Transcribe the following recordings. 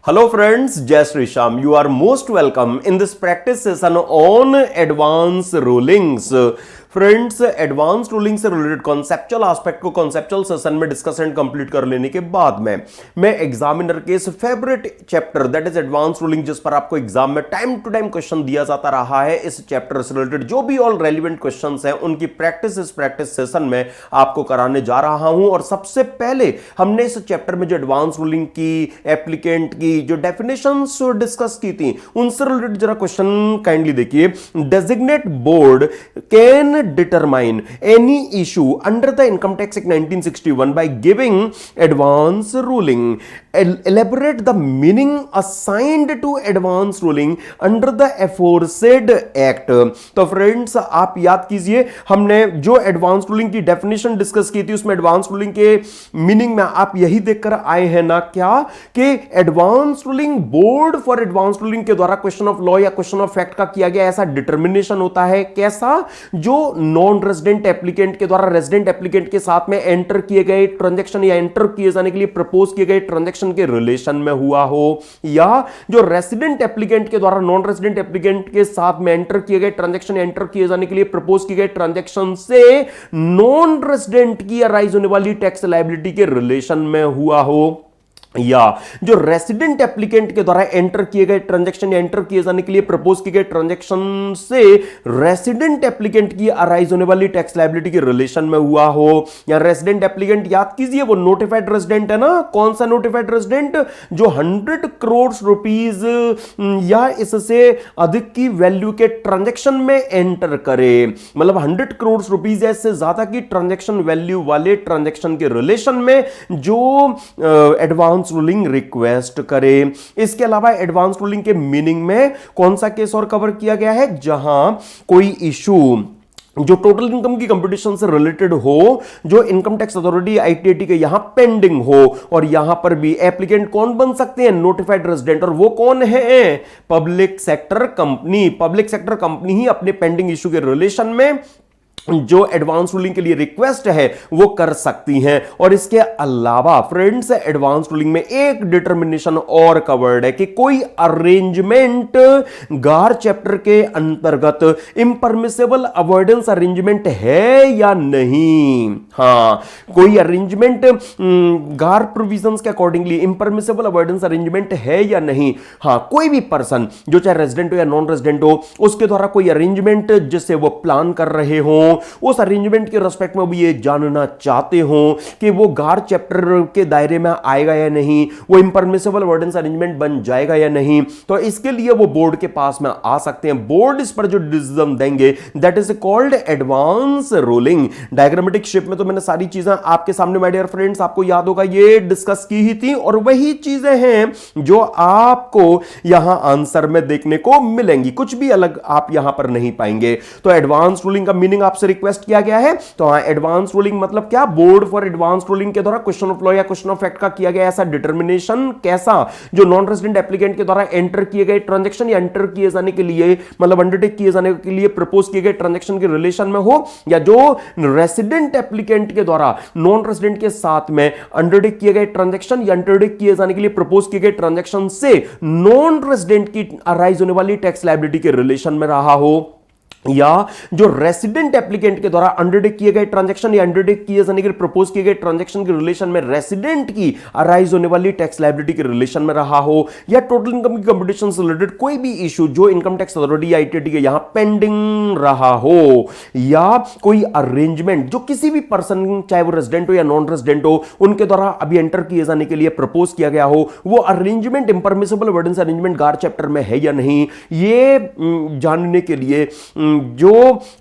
Hello friends, Jai Shri Shyam. You are most welcome in this practice session on advanced rulings. Friends, advance ruling से related conceptual aspect को conceptual session में discuss and complete कर लेने के बाद में मैं एग्जामिनर के इस favourite chapter that is advance ruling, जिस पर आपको एग्जाम में टाइम टू टाइम क्वेश्चन दिया जाता रहा है, इस चैप्टर से रिलेटेड जो भी ऑल रेलिवेंट क्वेश्चंस हैं उनकी प्रैक्टिस इस प्रैक्टिस सेशन में आपको कराने जा रहा हूं। और सबसे पहले हमने इस चैप्टर में जो एडवांस रूलिंग की एप्लीकेंट की जो डेफिनेशंस डिस्कस की थी उनसे रिलेटेड जरा क्वेश्चन काइंडली देखिए। Designate board can determine any issue under the Income Tax Act 1961 by giving advance ruling. Elaborate the meaning assigned to advance ruling under the aforesaid act. तो friends आप याद कीजिए, हमने जो एडवांस रूलिंग की definition discuss की थी उसमें एडवांस रूलिंग के मीनिंग में आप यही देखकर आए हैं ना क्या कि advance ruling board for advance ruling के द्वारा क्वेश्चन ऑफ लॉ या क्वेश्चन ऑफ फैक्ट का किया गया ऐसा डिटर्मिनेशन होता है। कैसा? जो नॉन रेजिडेंट एप्लीकेंट के द्वारा रेजिडेंट एप्लीकेंट के साथ में एंटर किए गए ट्रांजैक्शन या एंटर किए जाने के लिए प्रपोज किए गए ट्रांजैक्शन के रिलेशन में हुआ हो, या जो रेजिडेंट एप्लीकेंट के द्वारा नॉन रेजिडेंट एप्लीकेंट के साथ में एंटर किए गए ट्रांजैक्शन एंटर किए जाने के लिए प्रपोज किए गए ट्रांजैक्शन से नॉन रेजिडेंट की अराइज होने वाली टैक्स लायबिलिटी के रिलेशन में हुआ हो, या जो रेसिडेंट एप्लीकेंट के द्वारा एंटर किए गए ट्रांजैक्शन या एंटर किए जाने के लिए प्रपोज किए गए ट्रांजैक्शन से रेसिडेंट एप्लीकेंट की अराइज होने वाली टैक्स लायबिलिटी के रिलेशन में हुआ हो। या रेसिडेंट एप्लीकेंट याद कीजिए वो नोटिफाइड रेसिडेंट है ना। कौन सा नोटिफाइड रेसिडेंट? जो 100 करोड़ रुपीस या इससे अधिक की वैल्यू के ट्रांजैक्शन में एंटर करे, मतलब 100 करोड़ रुपीस या इससे ज्यादा की ट्रांजैक्शन वैल्यू वाले ट्रांजैक्शन के रिलेशन में जो एडवांस रूलिंग रिक्वेस्ट करे। इसके अलावा एडवांस रूलिंग के मीनिंग में कौन सा केस और कवर किया गया है? जहां कोई इशू जो टोटल इनकम की कंपटीशन से रिलेटेड हो, जो इनकम टैक्स अथॉरिटी आईटीएटी के यहां पेंडिंग हो, और यहां पर भी एप्लीकेंट कौन बन सकते हैं? Notified resident. और वो कौन है? Public sector company. Public sector company ही अपने पेंडिंग इशू के रिलेशन में जो एडवांस रूलिंग के लिए रिक्वेस्ट है वो कर सकती हैं। और इसके अलावा फ्रेंड्स एडवांस रूलिंग में एक डिटर्मिनेशन और कवर्ड है कि कोई अरेंजमेंट गार चैप्टर के अंतर्गत इंपरमिसेबल अवॉइडेंस अरेंजमेंट है या नहीं। हां, कोई अरेंजमेंट गार प्रोविजंस के अकॉर्डिंगली इंपरमिसेबल अवॉइडेंस अरेंजमेंट है या नहीं। हां, कोई भी पर्सन जो चाहे रेजिडेंट हो या नॉन रेजिडेंट हो उसके द्वारा कोई अरेंजमेंट जिससे वो प्लान कर रहे हो, उस अरेंजमेंट के रेस्पेक्ट में भी ये जानना चाहते हो कि वो गार चैप्टर के दायरे में आएगा या नहीं, वो इंपरमिसेबल अवॉइडेंस अरेंजमेंट बन जाएगा या नहीं, तो इसके लिए वो बोर्ड के पास में आ सकते हैं। बोर्ड इस पर जो डिसीजन देंगे that is called advance ruling. Diagrammatic shape में तो मैंने सारी चीजें आपके सामने माय डियर फ्रेंड्स आपको याद होगा ये डिस्कस की ही थी, और वही चीजें हैं जो आपको यहां आंसर में देखने को मिलेंगी। कुछ भी अलग आप यहां पर नहीं पाएंगे। तो एडवांस रूलिंग का मीनिंग आपसे रिक्वेस्ट किया गया है। तो हां, एडवांस रूलिंग मतलब क्या? बोर्ड फॉर एडवांस रूलिंग के द्वारा क्वेश्चन ऑफ लॉ या क्वेश्चन ऑफ फैक्ट का किया गया ऐसा डिटर्मिनेशन। कैसा? जो नॉन रेजिडेंट एप्लीकेंट के द्वारा एंटर किए गए ट्रांजैक्शन या एंटर किए जाने के लिए मतलब अंडरटेक किए जाने के लिए प्रपोज किए गए ट्रांजैक्शन के रिलेशन में हो, या जो रेजिडेंट एप्लीकेंट के द्वारा नॉन रेजिडेंट के साथ में अंडरटेक किए गए ट्रांजैक्शन या अंडरटेक किए जाने के लिए प्रपोज किए गए ट्रांजैक्शन से नॉन रेजिडेंट की अराइज होने वाली टैक्स लायबिलिटी के रिलेशन में रहा हो, या जो रेसिडेंट एप्लीकेंट के द्वारा अंडरटेक किए गए ट्रांजैक्शन या अंडरटेक किए जाने के लिए प्रपोज किए गए ट्रांजैक्शन के रिलेशन में रेसिडेंट की अराइज होने वाली टैक्स लायबिलिटी के रिलेशन में रहा हो, या टोटल इनकम की कंपटीशन से रिलेटेड कोई भी इशू जो इनकम टैक्स अथॉरिटी या आईटीटी के यहां पेंडिंग रहा हो, या कोई अरेंजमेंट जो किसी भी पर्सन चाहे वो रेजिडेंट हो या नॉन रेजिडेंट हो उनके द्वारा अभी एंटर किए जाने के लिए प्रपोज किया गया हो, वो अरेंजमेंट इंपरमिसेबल अवॉइडेंस अरेंजमेंट गार चैप्टर में है या नहीं, ये जानने के लिए जो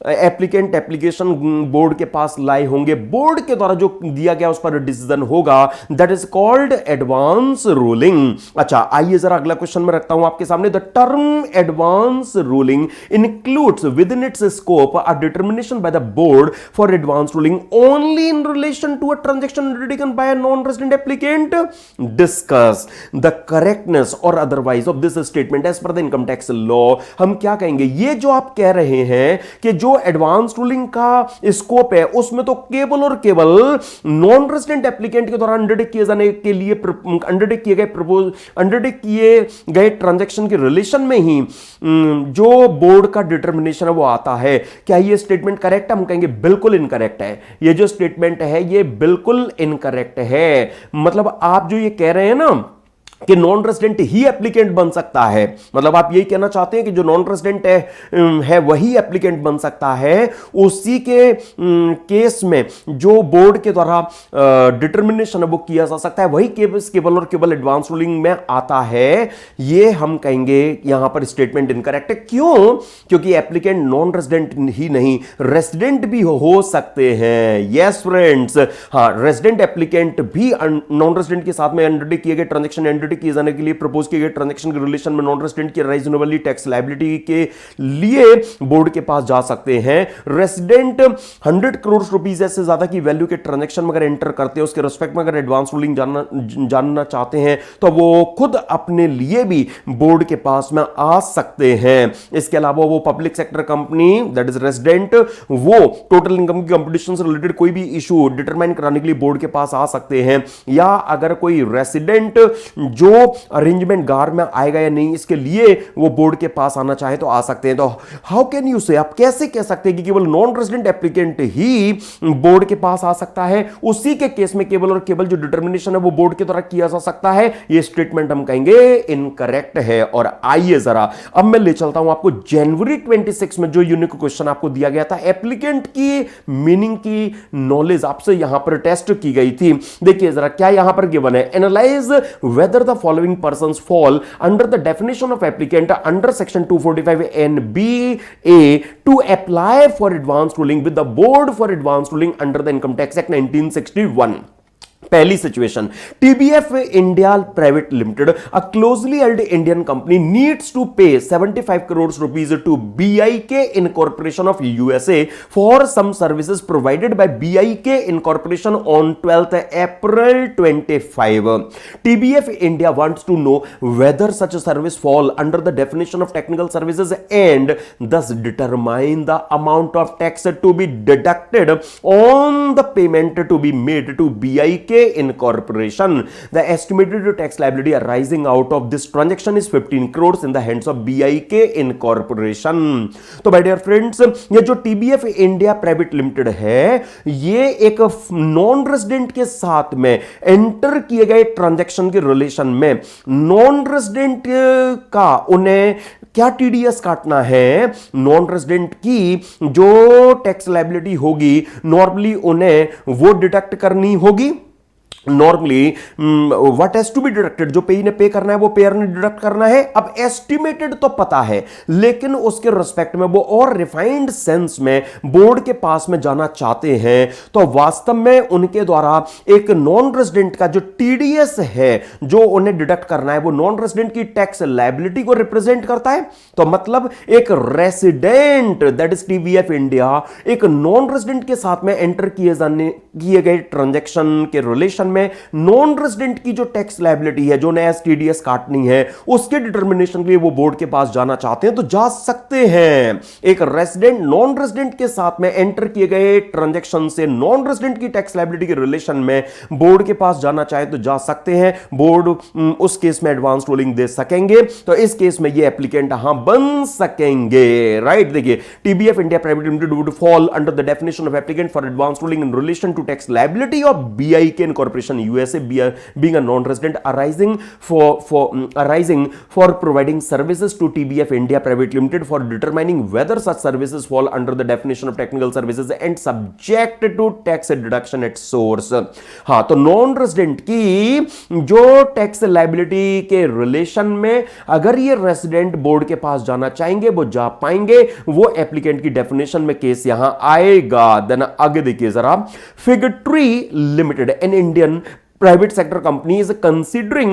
एप्लीकेंट एप्लीकेशन बोर्ड के पास लाए होंगे, बोर्ड के द्वारा जो दिया गया उस पर डिसीजन होगा, that is called advance ruling. अच्छा, आइए जरा अगला क्वेश्चन में रखता हूं आपके सामने। The term advance ruling includes with in its scope a determination by the board for advance ruling only in relation to a transaction undertaken by a non resident applicant. Discuss the correctness और otherwise of this statement as per the income tax law. हम क्या कहेंगे? ये जो आप कह रहे हैं कि जो एडवांस रूलिंग का स्कोप है उसमें तो केवल और केवल नॉन रेजिडेंट एप्लीकेंट के द्वारा अंडरटेक किए जाने के लिए अंडरटेक किए गए ट्रांजैक्शन के रिलेशन में ही जो बोर्ड का डिटर्मिनेशन है वो आता है। क्या ये स्टेटमेंट करेक्ट है? हम कहेंगे बिल्कुल इनकरेक्ट है। ये जो स्टेटमेंट है ये बिल्कुल इनकरेक्ट है। मतलब आप जो ये कह रहे हैं ना कि नॉन रेजिडेंट ही एप्लीकेंट बन सकता है, मतलब आप यही कहना चाहते हैं कि जो नॉन रेजिडेंट है वही एप्लीकेंट बन सकता है। उसी के केस में जो बोर्ड के द्वारा डिटर्मिनेशन है वो किया जा सकता है, वही केवल और केवल एडवांस रूलिंग में आता है। ये हम कहेंगे यहां पर स्टेटमेंट इनकरेक्ट है। क्यों? क्योंकि एप्लीकेंट नॉन रेजिडेंट ही नहीं, रेजिडेंट भी हो सकते हैं। यस फ्रेंड्स, हाँ, रेजिडेंट एप्लीकेंट भी नॉन रेजिडेंट के साथ में अंडरटेक किए गए ट्रांजैक्शन किए जाने के लिए प्रपोज किए गए ट्रांजैक्शन के रिलेशन में नॉन रेजिडेंट की रीजनेबली टैक्स लायबिलिटी के लिए बोर्ड के पास जा सकते हैं। रेजिडेंट 100 करोड़ रुपीस से ज्यादा की वैल्यू के ट्रांजैक्शन में अगर एंटर करते हैं, उसके रिस्पेक्ट में अगर एडवांस रूलिंग जानना चाहते हैं तो वो खुद अपने लिए भी बोर्ड के पास में आ सकते हैं। इसके अलावा वो public sector company that is resident, वो टोटल इनकम की कंपटीशन से रिलेटेड कोई भी इशू डिटरमाइन कराने के लिए बोर्ड के पास आ सकते हैं। या अगर कोई रेजिडेंट जो अरेंजमेंट गार में आएगा या नहीं, इसके लिए वो बोर्ड के पास आना चाहे तो आ सकते हैं। तो हाउ कैन यू से, आप कैसे कह सकते हैं कि केवल नॉन रेजिडेंट एप्लीकेंट ही बोर्ड के पास आ सकता है? उसी के केस में केवल और केवल जो डिटर्मिनेशन है वो बोर्ड के द्वारा किया जा सकता है। ये स्टेटमेंट हम कहेंगे इनकरेक्ट है। और आइए जरा अब मैं ले चलता हूं आपको जनवरी 26 में जो यूनिक क्वेश्चन आपको दिया गया था, एप्लीकेंट की मीनिंग की नॉलेज आपसे यहां पर टेस्ट की गई थी। देखिए जरा क्या यहां पर गिवन है, analyse whether the following persons fall under the definition of applicant under section 245(NB)(A) to apply for advance ruling with the board for advance ruling under the Income Tax Act 1961। पहली situation, TBF India private limited, a closely held Indian company, needs to pay 75 crore rupees to BIK incorporation of USA for some services provided by BIK incorporation on 12th April 25। TBF India wants to know whether such service fall under the definition of technical services and thus determine the amount of tax to be deducted on the payment to be made to BIK Incorporation. The estimated tax liability arising out of this transaction is 15 crores in the hands of BIK Incorporation. तो my dear friends, ये जो TBF India private limited है, ये एक non resident के साथ में enter किए गए ट्रांजैक्शन के रिलेशन में नॉन रेजिडेंट का उन्हें क्या टीडीएस काटना है, नॉन रेजिडेंट की जो टैक्स लायबिलिटी होगी नॉर्मली उन्हें वो डिडक्ट करनी होगी। Normally what has to be deducted, जो पेई ने पे करना है वो पेयर ने डिडक्ट करना है। अब एस्टिमेटेड तो पता है, लेकिन उसके रिस्पेक्ट में वो और रिफाइंड सेंस में बोर्ड के पास में जाना चाहते हैं, तो वास्तव में उनके द्वारा एक नॉन रेजिडेंट का जो टीडीएस है जो उन्हें डिडक्ट करना है वो नॉन रेजिडेंट की टैक्स लायबिलिटी को रिप्रेजेंट करता है। तो मतलब एक resident that is TBF India एक नॉन रेजिडेंट के साथ में एंटर किए गए ट्रांजैक्शन के रिलेशन में नॉन रेजिडेंट की जो टैक्स लायबिलिटी है जो उन्हें टीडीएस काटनी है उसके डिटर्मिनेशन के लिए वो बोर्ड के पास जाना चाहते हैं तो जा सकते हैं। एक रेजिडेंट नॉन रेजिडेंट के साथ में एंटर किए गए ट्रांजैक्शन से नॉन रेजिडेंट की टैक्स लायबिलिटी के रिलेशन में बोर्ड के पास जाना चाहे तो जा सकते हैं। बोर्ड उस केस में एडवांस रूलिंग दे सकेंगे, तो इस केस में ये एप्लीकेंट हां बन सकेंगे। राइट, देखिए TBF India private limited would fall under the definition of applicant for advance ruling in relation to tax liability of BIK incorporation USA being a non-resident arising for providing services to TBF India Private Limited for determining whether such services fall under the definition of technical services and subject to tax deduction at source। हाँ, तो non resident की जो tax liability के relation में अगर ये resident board के पास जाना चाहेंगे वो जा पाएंगे, वो एप्लीकेंट की डेफिनेशन में केस यहां आएगा। देन आगे देखिए जरा, fig tree limited an Indian private sector company is considering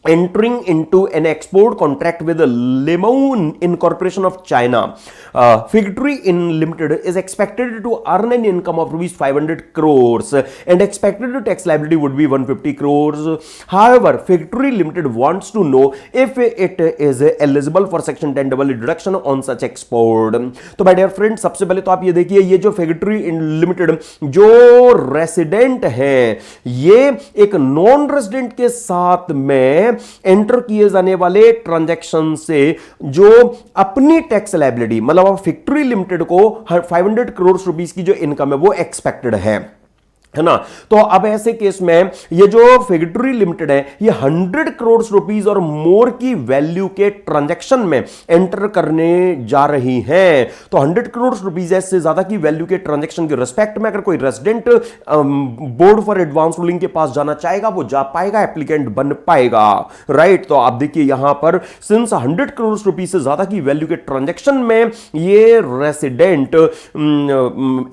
entering into an export contract with Limon Incorporation of China. Factory in Limited is expected to earn an income of rupees 500 crores and expected tax liability would be 150 crores. However, Factory Limited wants to know if it is eligible for section 10 double deduction on such export. तो my dear friend, सबसे पहले तो आप ये देखिए, ये जो factory in limited जो रेसिडेंट है, ये एक नॉन रेसिडेंट के साथ में एंटर किए जाने वाले ट्रांजैक्शन से जो अपनी टैक्स लायबिलिटी, मतलब फैक्ट्री लिमिटेड को 500 करोड़ रुपीस की जो इनकम है वो एक्सपेक्टेड है ना। तो अब ऐसे केस में ये जो फैक्ट्री लिमिटेड है, ये 100 करोड़ रुपीस और मोर की वैल्यू के ट्रांजैक्शन में एंटर करने जा रही है। तो 100 करोड़ रुपीस से ज्यादा की वैल्यू के ट्रांजैक्शन के रिस्पेक्ट में अगर कोई resident board for advance ruling के पास जाना चाहेगा, वो जा पाएगा, एप्लीकेंट बन पाएगा, राइट। तो आप देखिए यहां पर सिंस 100 करोड़ रुपीस से ज्यादा की वैल्यू के ट्रांजैक्शन में ये रेसिडेंट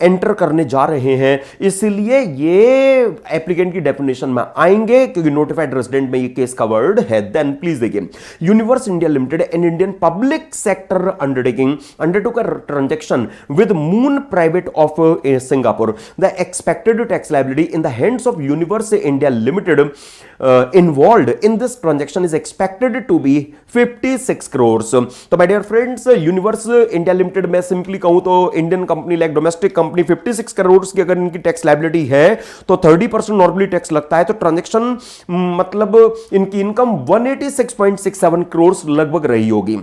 एंटर करने जा रहे हैं, इसलिए ये एप्लीकेंट की डेफिनेशन में आएंगे क्योंकि नोटिफाइड रेजिडेंट में ये केस कवर्ड है। देन प्लीज देखिए, universe India limited an Indian public sector undertaking undertook a transaction with moon private of Singapore. The expected tax liability in the hands of universe India limited involved in this transaction is expected to be 56 crores. तो my dear friends, universe India limited में simply कहूं तो Indian company like domestic company 56 crore की अगर इनकी tax liability है तो 30% normally tax लगता है। तो ट्रांजैक्शन मतलब इनकी इनकम 186.67 करोड़ लगभग रही होगी।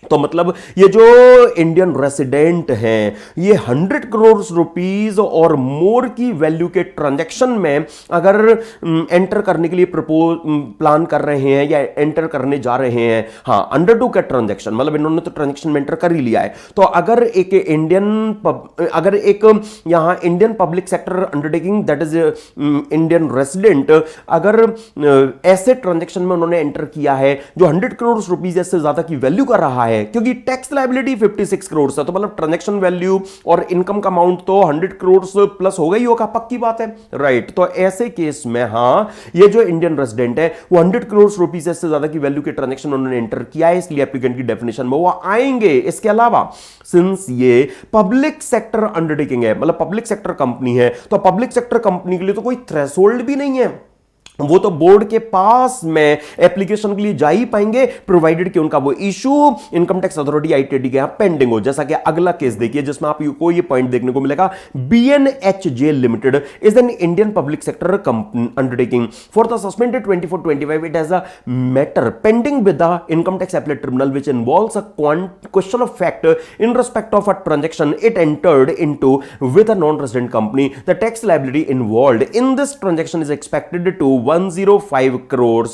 तो मतलब ये जो इंडियन रेसिडेंट हैं, ये 100 करोड़ रुपीस और मोर की वैल्यू के ट्रांजैक्शन में अगर एंटर करने के लिए प्लान कर रहे हैं या एंटर करने जा रहे हैं, हाँ अंडरटूक का ट्रांजैक्शन, मतलब इन्होंने तो ट्रांजैक्शन में एंटर कर ही लिया है। तो अगर एक यहां Indian public sector undertaking that is Indian resident अगर ऐसे ट्रांजैक्शन में उन्होंने एंटर किया है जो 100 करोड़ रुपीस से ज्यादा की वैल्यू कर रहा है, क्योंकि टैक्स लायबिलिटी 56 करोड़ है, तो मतलब ट्रांजैक्शन वैल्यू और इनकम का अमाउंट तो 100 करोड़ प्लस हो गई होगा, पक्की बात है, राइट। तो ऐसे केस में हाँ, ये जो इंडियन रेजिडेंट है वो 100 करोड़ रुपीस से ज्यादा की वैल्यू के ट्रांजैक्शन उन्होंने एंटर किया है, इसलिए एप्लीकेंट की डेफिनेशन में वो आएंगे। इसके अलावा सिंस ये पब्लिक सेक्टर अंडरटेकिंग है, मतलब पब्लिक सेक्टर कंपनी है, तो पब्लिक सेक्टर कंपनी के लिए तो कोई थ्रेशोल्ड भी नहीं है, वो तो बोर्ड के पास में एप्लीकेशन के लिए जा ही पाएंगे प्रोवाइडेड कि उनका वो issue income tax authority ITD के यहां पेंडिंग हो। जैसा कि अगला केस देखिए जिसमें आपको ये पॉइंट देखने को मिलेगा, BNHJ limited is an Indian public sector company undertaking for the suspended 24-25 it has a matter pending with the income tax appellate tribunal which involves a question of fact in respect of a transaction it entered into with a non resident company. The tax liability involved in this transaction is expected to 105 crore.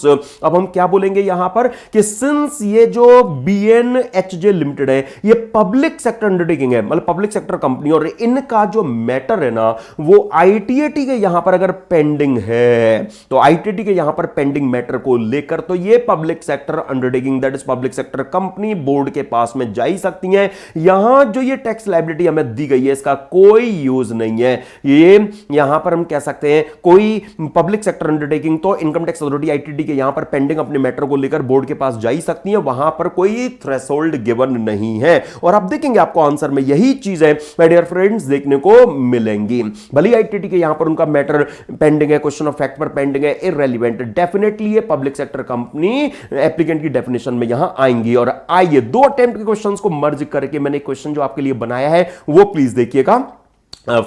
अब हम क्या बोलेंगे यहां पर कि since ये जो बीएनएचजे limited है ये पब्लिक सेक्टर अंडरटेकिंग है, मतलब पब्लिक सेक्टर कंपनी, और इनका जो मैटर है ना वो आईटीएटी के यहां पर अगर पेंडिंग है, तो आईटीएटी के यहां पर पेंडिंग मैटर को लेकर तो ये public sector undertaking that is public sector company board के पास में जा ही सकती है। यहां जो ये टैक्स लायबिलिटी हमें दी गई है इसका कोई यूज नहीं है। ये यहां पर हम कह सकते हैं कोई पब्लिक सेक्टर अंडरटेकिंग तो इनकम टैक्स अथॉरिटी आईटीडी के यहां पर पेंडिंग अपने मैटर को लेकर बोर्ड के पास जा ही सकती है, वहां पर कोई थ्रेशोल्ड गिवन नहीं है। और आप देखेंगे आपको आंसर में यही चीजें माय डियर फ्रेंड्स देखने को मिलेंगी। भले आईटीडी के यहां पर उनका मैटर पेंडिंग है, क्वेश्चन ऑफ फैक्ट पर पेंडिंग है, इररेलेवेंट, डेफिनेटली ये पब्लिक सेक्टर कंपनी एप्लीकेंट की डेफिनेशन में यहां आएंगी। और आइए दो अटेम्प्ट के क्वेश्चंस को मर्ज करके मैंने क्वेश्चन जो आपके लिए बनाया है वो प्लीज देखिएगा।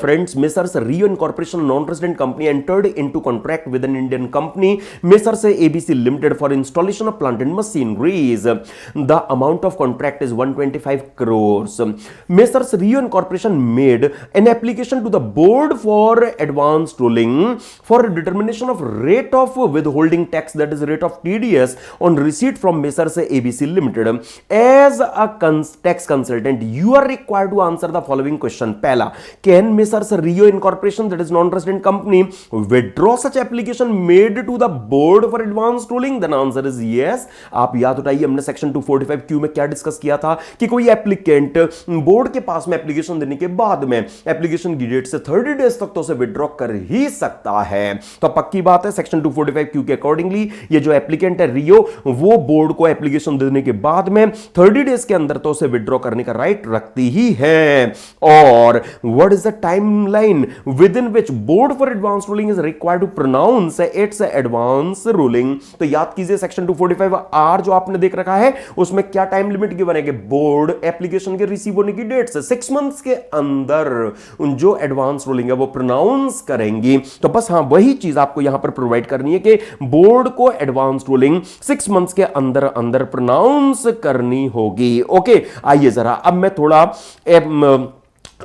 Friends, Messrs. Rio Incorporation non-resident company entered into contract with an Indian company, Messrs. ABC Limited for installation of plant and machineries. The amount of contract is 125 crores. Messrs. Rio Incorporation made an application to the board for advanced ruling for determination of rate of withholding tax, that is rate of TDS on receipt from Messrs. ABC Limited. As a tax consultant, you are required to answer the following question. पहला, can Can Messrs Rio Incorporation, that is non-resident company, withdraw such application made to the board for advanced ruling? Then answer is yes. आप याद उठाइए हमने section 245Q में क्या discuss किया था कि कोई एप्लीकेंट बोर्ड के पास में एप्लीकेशन देने के बाद में एप्लीकेशन की डेट से 30 डेज तक तो उसे विड्रॉ कर ही सकता है। तो पक्की बात है सेक्शन 245Q के अकॉर्डिंगली ये जो एप्लीकेंट है रियो, वो बोर्ड को एप्लीकेशन देने के बाद में 30 डेज के अंदर तो उसे विड्रॉ करने का राइट रखती ही है। और what is the timeline within which board for advance ruling is required to pronounce its advance ruling? तो याद कीजिए सेक्शन 245R जो आपने देख रखा है उसमें क्या टाइम लिमिट गिवन है कि बोर्ड एप्लीकेशन के रिसीव होने की डेट से 6 मंथ्स के अंदर जो एडवांस रूलिंग है वो प्रोनाउंस करेंगी। तो बस हाँ वही चीज आपको यहां पर प्रोवाइड करनी है कि बोर्ड को एडवांस रूलिंग 6 मंथ्स के अंदर अंदर प्रोनाउंस करनी होगी। ओके, आइए जरा अब मैं थोड़ा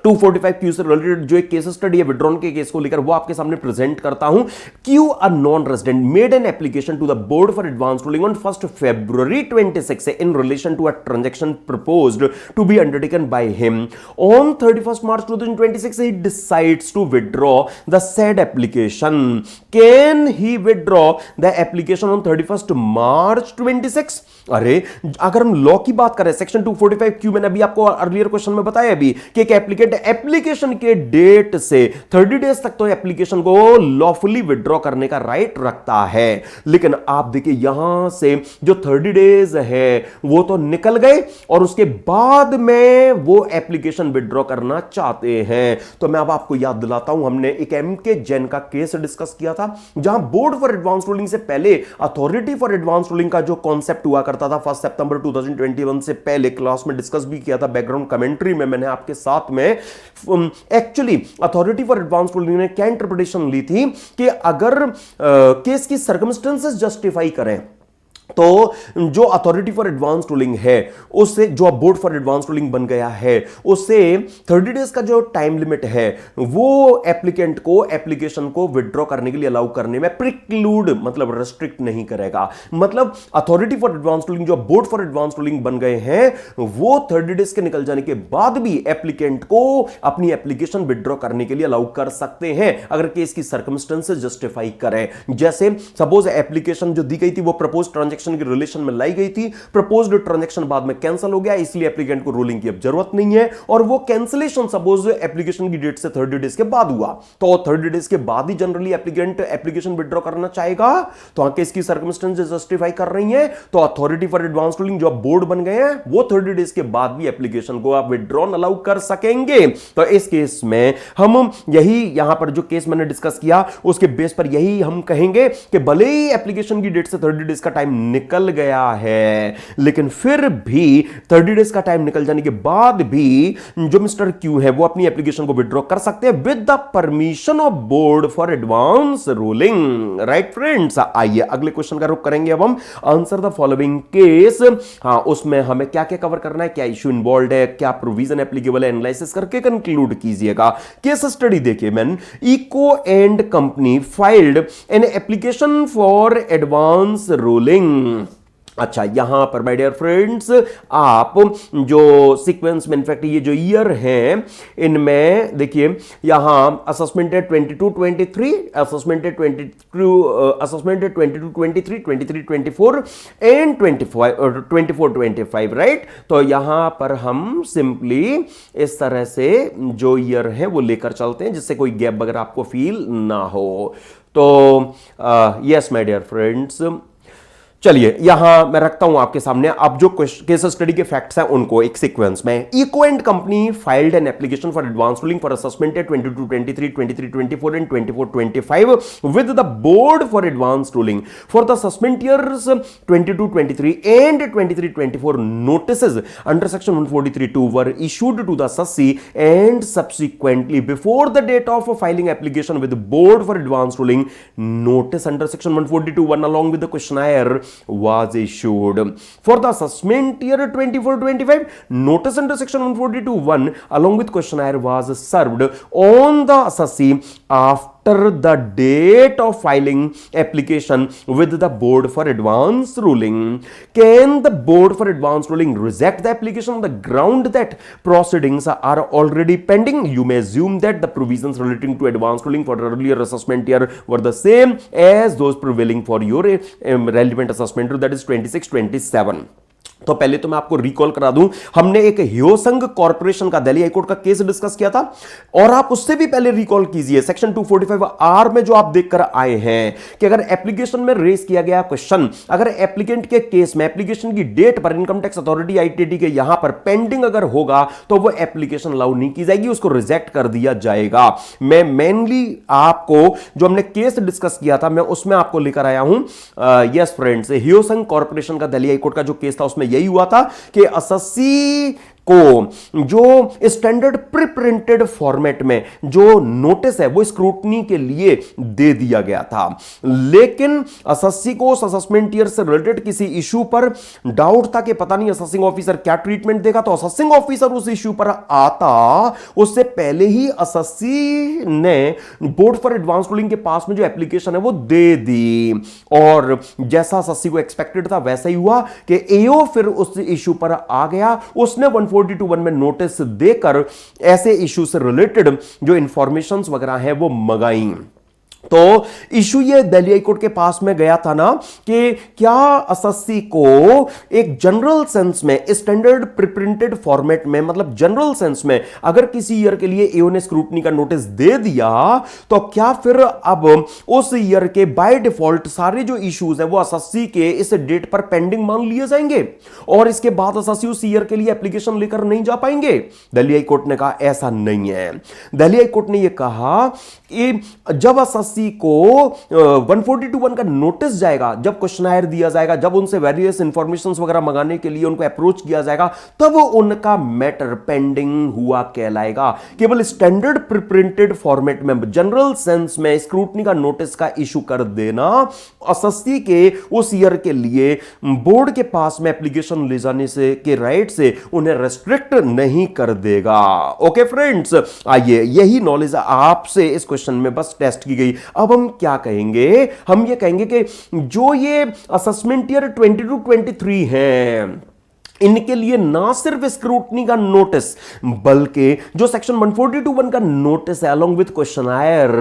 245Q से रिलेटेड जो एक केस स्टडी है विड्रॉन के केस को लेकर वो आपके सामने प्रेजेंट करता हूं। Q a non resident made an application to the board for advance ruling on 1 February 26 in relation to a transaction proposed to be undertaken by him on 31 March 2026 he decides to withdraw the said application. Can he withdraw the application on 31 March 26? अरे अगर हम law की बात करें section 245Q मैंने अभी आपको earlier question में बताया अभी कि एक एप्लीकेशन के डेट से 30 डेज तक तो एप्लीकेशन को लॉफुली विड्रॉ करने का राइट रखता है। लेकिन आप देखिए यहां से जो 30 डेज है वो तो निकल गए और उसके बाद में वो एप्लीकेशन विड्रॉ करना चाहते हैं। तो मैं अब आपको याद दिलाता हूं, हमने एक एमके जैन का केस डिस्कस किया था जहां बोर्ड फॉर एडवांस रूलिंग से पहले अथॉरिटी फॉर एडवांस रूलिंग का जो कॉन्सेप्ट हुआ करता था 1 सितंबर 2021 से पहले क्लास में डिस्कस भी किया था। बैकग्राउंड कमेंट्री में मैंने आपके साथ में actually authority for advance ruling ने क्या इंटरप्रिटेशन ली थी कि अगर केस की सर्कमस्टेंसेस जस्टिफाई करें तो जो अथॉरिटी फॉर एडवांस रूलिंग है उससे जो बोर्ड फॉर एडवांस रूलिंग बन गया है उससे 30 डेज का जो टाइम लिमिट है वो एप्लीकेंट को एप्लीकेशन को विड्रॉ करने के लिए अलाउ करने में प्रिक्लूड मतलब रेस्ट्रिक्ट नहीं करेगा। मतलब अथॉरिटी फॉर एडवांस रूलिंग जो बोर्ड फॉर एडवांस रूलिंग बन गए हैं वो 30 डेज के निकल जाने के बाद भी एप्लीकेंट को अपनी एप्लीकेशन विड्रॉ करने के लिए अलाउ कर सकते हैं अगर केस की सर्कमस्टेंसेस जस्टिफाई करें। जैसे सपोज एप्लीकेशन जो दी गई थी वो प्रपोज ट्रांजैक्शन के रिलेशन में लाई गई थी, प्रपोज्ड ट्रांजैक्शन बाद में कैंसिल हो गया इसलिए एप्लीकेंट को रूलिंग की अब जरूरत नहीं है और वो कैंसिलेशन सपोज एप्लीकेशन की डेट से 30 डेज के बाद हुआ तो 30 डेज के बाद ही जनरली एप्लीकेंट एप्लीकेशन विड्रॉ करना चाहेगा। तो आगे इसकी सर्कमस्टेंसेस जस्टिफाई कर रही हैं तो अथॉरिटी फॉर एडवांस रूलिंग जो बोर्ड बन गए हैं वो 30 डेज के बाद भी एप्लीकेशन को आप विड्रॉ अलाउ कर सकेंगे। तो इस केस में हम यही यहां पर जो केस मैंने डिस्कस किया उसके बेस पर यही हम कहेंगे कि भले ही एप्लीकेशन की डेट से 30 डेज का टाइम निकल गया है लेकिन फिर भी 30 डेज का टाइम निकल जाने के बाद भी जो मिस्टर क्यू है वो अपनी एप्लीकेशन को विड्रॉ कर सकते हैं with the permission of board for advance ruling. Right friends, आइए अगले क्वेश्चन का रुख करेंगे अब हम। Answer the following case. हाँ, उसमें हमें क्या क्या कवर करना है, क्या इश्यू इन्वॉल्व है, क्या प्रोविजन एप्लीकेबल है, एनालिसिस करके कंक्लूड कीजिएगा। केस स्टडी देखिए man, Eco and company filed an application for advance ruling. अच्छा, यहां पर माय डियर फ्रेंड्स आप जो सीक्वेंस में इनफैक्ट ये जो ईयर है इनमें देखिए यहां असेसमेंट है 22-23, असेसमेंट है 22-23, 23-24 एंड 24-25 राइट। तो यहां पर हम सिंपली इस तरह से जो ईयर है वो लेकर चलते हैं जिससे कोई गैप वगैरह आपको फील ना हो। तो यस माय डियर फ्रेंड्स, चलिए यहां मैं रखता हूं आपके सामने। अब जो केस स्टडी के फैक्ट्स हैं उनको एक सीक्वेंस में। Eco and company filed an application for advance ruling for assessment 22-23, 23-24 and 24-25 with the board for advance ruling for the assessment years 22-23 and 23-24 notices under section 143(2) were issued to the assessee and subsequently before the date of filing application with board for advance ruling notice under section 142(1) along with the questionnaire was issued for the assessment year 24-25. Notice under section 142(1) along with questionnaire was served on the assessee after after the date of filing application with the board for advance ruling, can the board for advance ruling reject the application on the ground that proceedings are already pending? You may assume that the provisions relating to advance ruling for the earlier assessment year were the same as those prevailing for your relevant assessment year, that is 26-27. तो पहले तो मैं आपको recall करा दूं, हमने एक ह्योसंग corporation का दिल्ली हाईकोर्ट का केस डिस्कस किया था, और आप उससे भी पहले रिकॉल कीजिए सेक्शन 245R में जो आप देखकर आए हैं कि अगर एप्लीकेशन में रेज किया गया क्वेश्चन, अगर एप्लीकेंट के केस में एप्लीकेशन की डेट पर इनकम टैक्स अथॉरिटी आईटीटी के यहां पर पेंडिंग अगर होगा तो वो एप्लीकेशन अलाउ नहीं की जाएगी, उसको रिजेक्ट कर दिया जाएगा। मैं मेनली आपको जो हमने केस डिस्कस किया था मैं उसमें आपको लेकर आया हूं। यस फ्रेंड्स, ह्योसंग कॉर्पोरेशन का दिल्ली हाईकोर्ट का जो केस था उसमें यही हुआ था कि एसएससी को जो स्टैंडर्ड प्री प्रिंटेड फॉर्मेट में जो नोटिस है वो स्क्रूटनी के लिए दे दिया गया था, लेकिन एसएससी को उस असेसमेंट ईयर से रिलेटेड किसी इशू पर डाउट था कि पता नहीं असेसिंग ऑफिसर क्या ट्रीटमेंट देगा, तो असेसिंग ऑफिसर उस इशू पर आता उससे पहले ही एसएससी ने बोर्ड फॉर एडवांस रूलिंग के पास में जो एप्लीकेशन है वो दे दी, और जैसा एसएससी को एक्सपेक्टेड था वैसा ही हुआ कि एओ फिर उस इशू पर आ गया, उसने 142(1) में नोटिस देकर ऐसे इशू से रिलेटेड जो इंफॉर्मेशंस वगैरह है वो मंगाई। तो इशू ये दिल्ली हाई कोर्ट के पास में गया था ना कि क्या एसएससी को एक जनरल सेंस में स्टैंडर्ड प्रिप्रिंटेड फॉर्मेट में, मतलब जनरल सेंस में अगर किसी ईयर के लिए एओ ने स्क्रूटनी का नोटिस दे दिया तो क्या फिर अब उस ईयर के बाय डिफॉल्ट सारे जो इश्यूज हैं वो एसएससी के इस डेट पर पेंडिंग मान लिए जाएंगे और इसके बाद एसएससी उस ईयर के लिए एप्लीकेशन लेकर नहीं जा पाएंगे? दिल्ली हाई कोर्ट ने कहा ऐसा नहीं है। दिल्ली हाई कोर्ट ने यह कहा कि जब एसएससी को 142(1) का नोटिस जाएगा, जब क्वेश्चनायर दिया जाएगा, जब उनसे वेरियस इंफॉर्मेशंस वगैरह मंगाने के लिए उनको अप्रोच किया जाएगा, तब उनका मैटर पेंडिंग हुआ कहलाएगा। केवल स्टैंडर्ड प्रिप्रिंटेड फॉर्मेट में जनरल सेंस में स्क्रूटनी का नोटिस का इशू कर देना एसएससी के उस ईयर के लिए बोर्ड के पास में एप्लीकेशन ले जाने से के राइट से उन्हें रेस्ट्रिक्ट नहीं कर देगा। ओके फ्रेंड्स, आइए यही नॉलेज आपसे इस क्वेश्चन में बस टेस्ट की गई। अब हम क्या कहेंगे? हम ये कहेंगे कि जो ये असेसमेंट ईयर 22-23 है इनके लिए ना सिर्फ स्क्रूटनी का नोटिस बल्कि जो सेक्शन 142(1) का नोटिस है अलोंग विद क्वेश्चनायर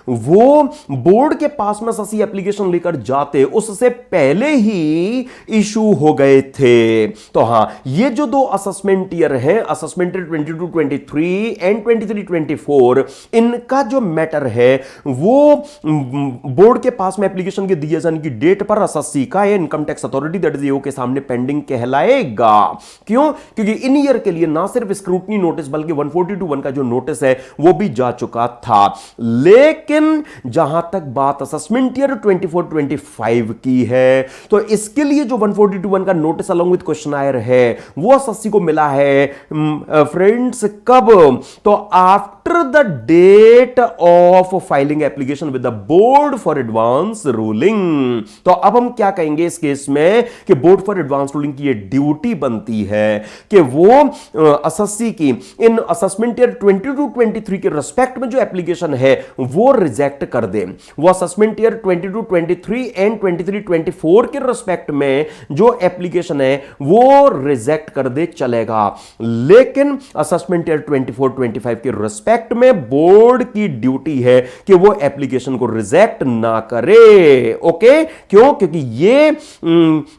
वो बोर्ड के पास में एसएससी एप्लीकेशन लेकर जाते उससे पहले ही इशू हो गए थे। तो हां, ये जो दो असेसमेंट ईयर है, असेसमेंट ईयर 22-23 एंड 23-24, इनका जो मैटर है वो बोर्ड के पास में एप्लीकेशन के दिए जाने की डेट पर एसएससी का income tax authority that is EO के सामने पेंडिंग कहलाएगा। क्यों? क्योंकि इन ईयर के लिए ना सिर्फ स्क्रूटनी नोटिस बल्कि 142(1) का जो नोटिस है वो भी जा चुका था। लेकिन जहां तक बात असेसमेंट ईयर 24-25 की है तो इसके लिए जो 142(1) का नोटिस अलोंग विद क्वेश्चनायर है वो एसएससी को मिला है फ्रेंड्स कब? तो after the date of filing application with the board for advance ruling. तो अब हम क्या कहेंगे इस केस में कि बोर्ड फॉर एडवांस रूलिंग की ये ड्यूटी बनती है कि वो एसएससी की इन असेसमेंट ईयर 22-23 के रिस्पेक्ट में जो एप्लीकेशन है वो रिजेक्ट कर दे। वो असेसमेंट ईयर 22-23 एंड 23-24 के रिस्पेक्ट में जो एप्लीकेशन है वो रिजेक्ट कर दे, चलेगा। लेकिन असेसमेंट ईयर 24-25 के रिस्पेक्ट में बोर्ड की ड्यूटी है कि वो एप्लीकेशन को रिजेक्ट ना करे। ओके, क्यों? क्योंकि ये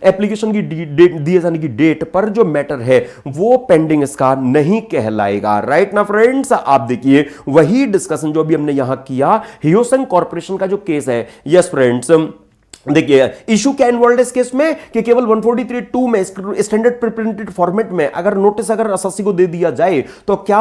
एप्लीकेशन की दिए जाने की डेट पर जो मैटर है वो पेंडिंग इसका नहीं कहलाएगा। राइट ना फ्रेंड्स? आप देखिए वही डिस्कशन जो भी हमने यहां किया ह्योसंग कॉर्पोरेशन का जो केस है। यस फ्रेंड्स, देखिए इशू क्या इन्वॉल्व है इस केस में कि केवल 143(2) में स्टैंडर्ड प्रिप्रिंटेड फॉर्मेट में अगर नोटिस अगर एसएससी को दे दिया जाए तो क्या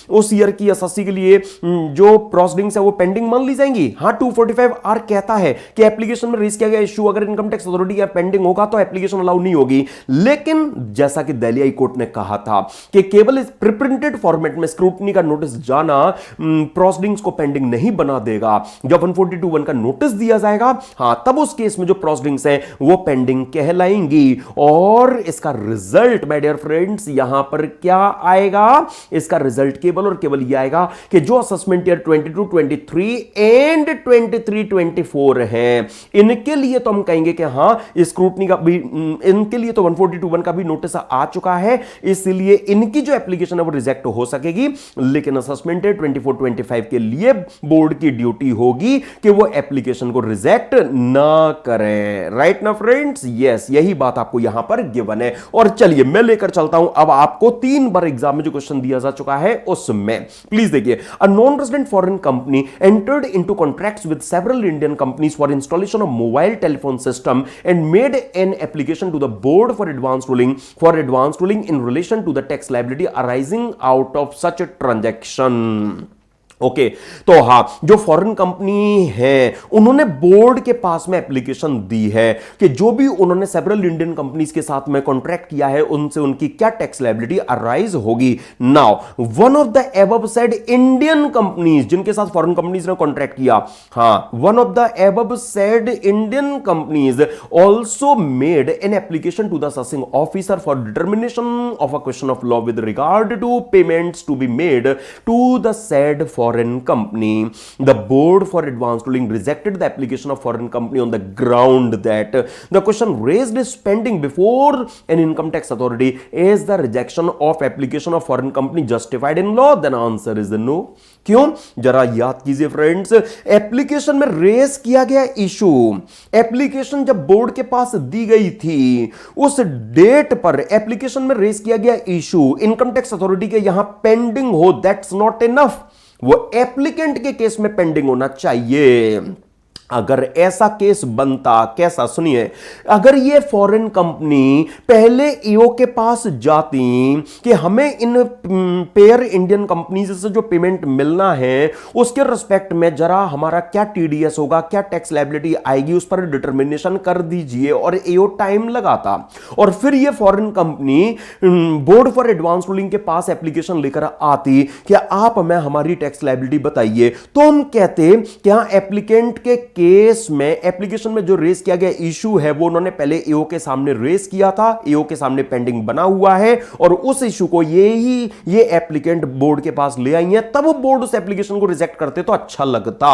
उस ईयर की एसएससी के लिए जो प्रोसीडिंग्स है वो पेंडिंग मान ली जाएंगी? हां, 245R कहता है कि एप्लीकेशन में रेज किया गया इशू अगर इनकम टैक्स अथॉरिटी या पेंडिंग होगा तो एप्लीकेशन अलाउ नहीं होगी। लेकिन जैसा कि दिल्ली हाई कोर्ट ने कहा था कि केवल इस प्रिप्रिंटेड फॉर्मेट में स्क्रूटनी का नोटिस जाना प्रोसीडिंग्स को पेंडिंग नहीं बना देगा। जब 142(1) का नोटिस दिया जाएगा, हां, तब उस केस में जो प्रोसीडिंग्स हैं वो पेंडिंग कहलाएंगी। और इसका रिजल्ट माय डियर फ्रेंड्स यहां पर क्या आएगा, इसका रिजल्ट केवल और केवल यह आएगा कि जो असेसमेंट ईयर 22 23 एंड 23 24 है, इनके लिए तो हम कहेंगे कि हां स्क्रूटनी का भी, इनके लिए तो 142(1) का भी नोटिस आ चुका है, इसलिए इनकी जो एप्लीकेशन है वो रिजेक्ट हो सकेगी। लेकिन असेसमेंट ईयर 24 25 के लिए बोर्ड की ड्यूटी होगी कि वो एप्लीकेशन को रिजेक्ट ना करें। राइट ना फ्रेंड्स? यस, यही बात आपको यहां पर गिवन है। और चलिए मैं लेकर चलता हूं अब आपको 3 बार एग्जाम में जो क्वेश्चन दिया जा चुका है उसमें। प्लीज देखिए, a non resident foreign company entered into contracts with several Indian companies for installation of mobile telephone system and made an application to the board for advance ruling in relation to the tax liability arising out of such transaction. Okay तो हां, जो foreign company है उन्होंने board के पास में application दी है कि जो भी उन्होंने सेवरल इंडियन कंपनीज के साथ में कॉन्ट्रैक्ट किया है उनसे उनकी क्या टैक्स लायबिलिटी अराइज होगी। Now one of the above said Indian companies, जिनके साथ फॉरेन कंपनीज ने कॉन्ट्रैक्ट किया, हां, one of the above said Indian companies also made an application to the assessing officer for determination of a question of law with regard to payments to be made to the said foreign company. The board for advanced ruling rejected the application of foreign company on the ground that the question raised is pending before an income tax authority. Is the rejection of application of foreign company justified in law? Then answer is no. क्यों? जरा याद कीजिए friends, application में race किया गया issue, application जब board के पास दी गई थी उस डेट पर एप्लीकेशन में रेस किया गया इशू इनकम टैक्स अथॉरिटी के यहां पेंडिंग हो, दैट्स नॉट इनफ। वो एप्लीकेंट के केस में पेंडिंग होना चाहिए। अगर ऐसा केस बनता, कैसा, सुनिए, अगर ये फॉरेन कंपनी पहले ईओ के पास जाती कि हमें इन पेयर इंडियन कंपनीज से जो पेमेंट मिलना है उसके रिस्पेक्ट में जरा हमारा क्या टीडीएस होगा, क्या टैक्स लायबिलिटी आएगी, उस पर डिटर्मिनेशन कर दीजिए, और ईओ टाइम लगाता, और फिर ये foreign company board for advance ruling के पास एप्लीकेशन लेकर आती कि आप हमें हमारी टैक्स लायबिलिटी बताइए, तो हम कहते क्या एप्लीकेंट के केस में एप्लीकेशन में जो रेस किया गया इशू है वो उन्होंने पहले ईओ के सामने रेस किया था, ईओ के सामने पेंडिंग बना हुआ है, और उस इशू को ये एप्लीकेंट बोर्ड के पास ले आई है, तब बोर्ड उस एप्लीकेशन को रिजेक्ट करते तो अच्छा लगता।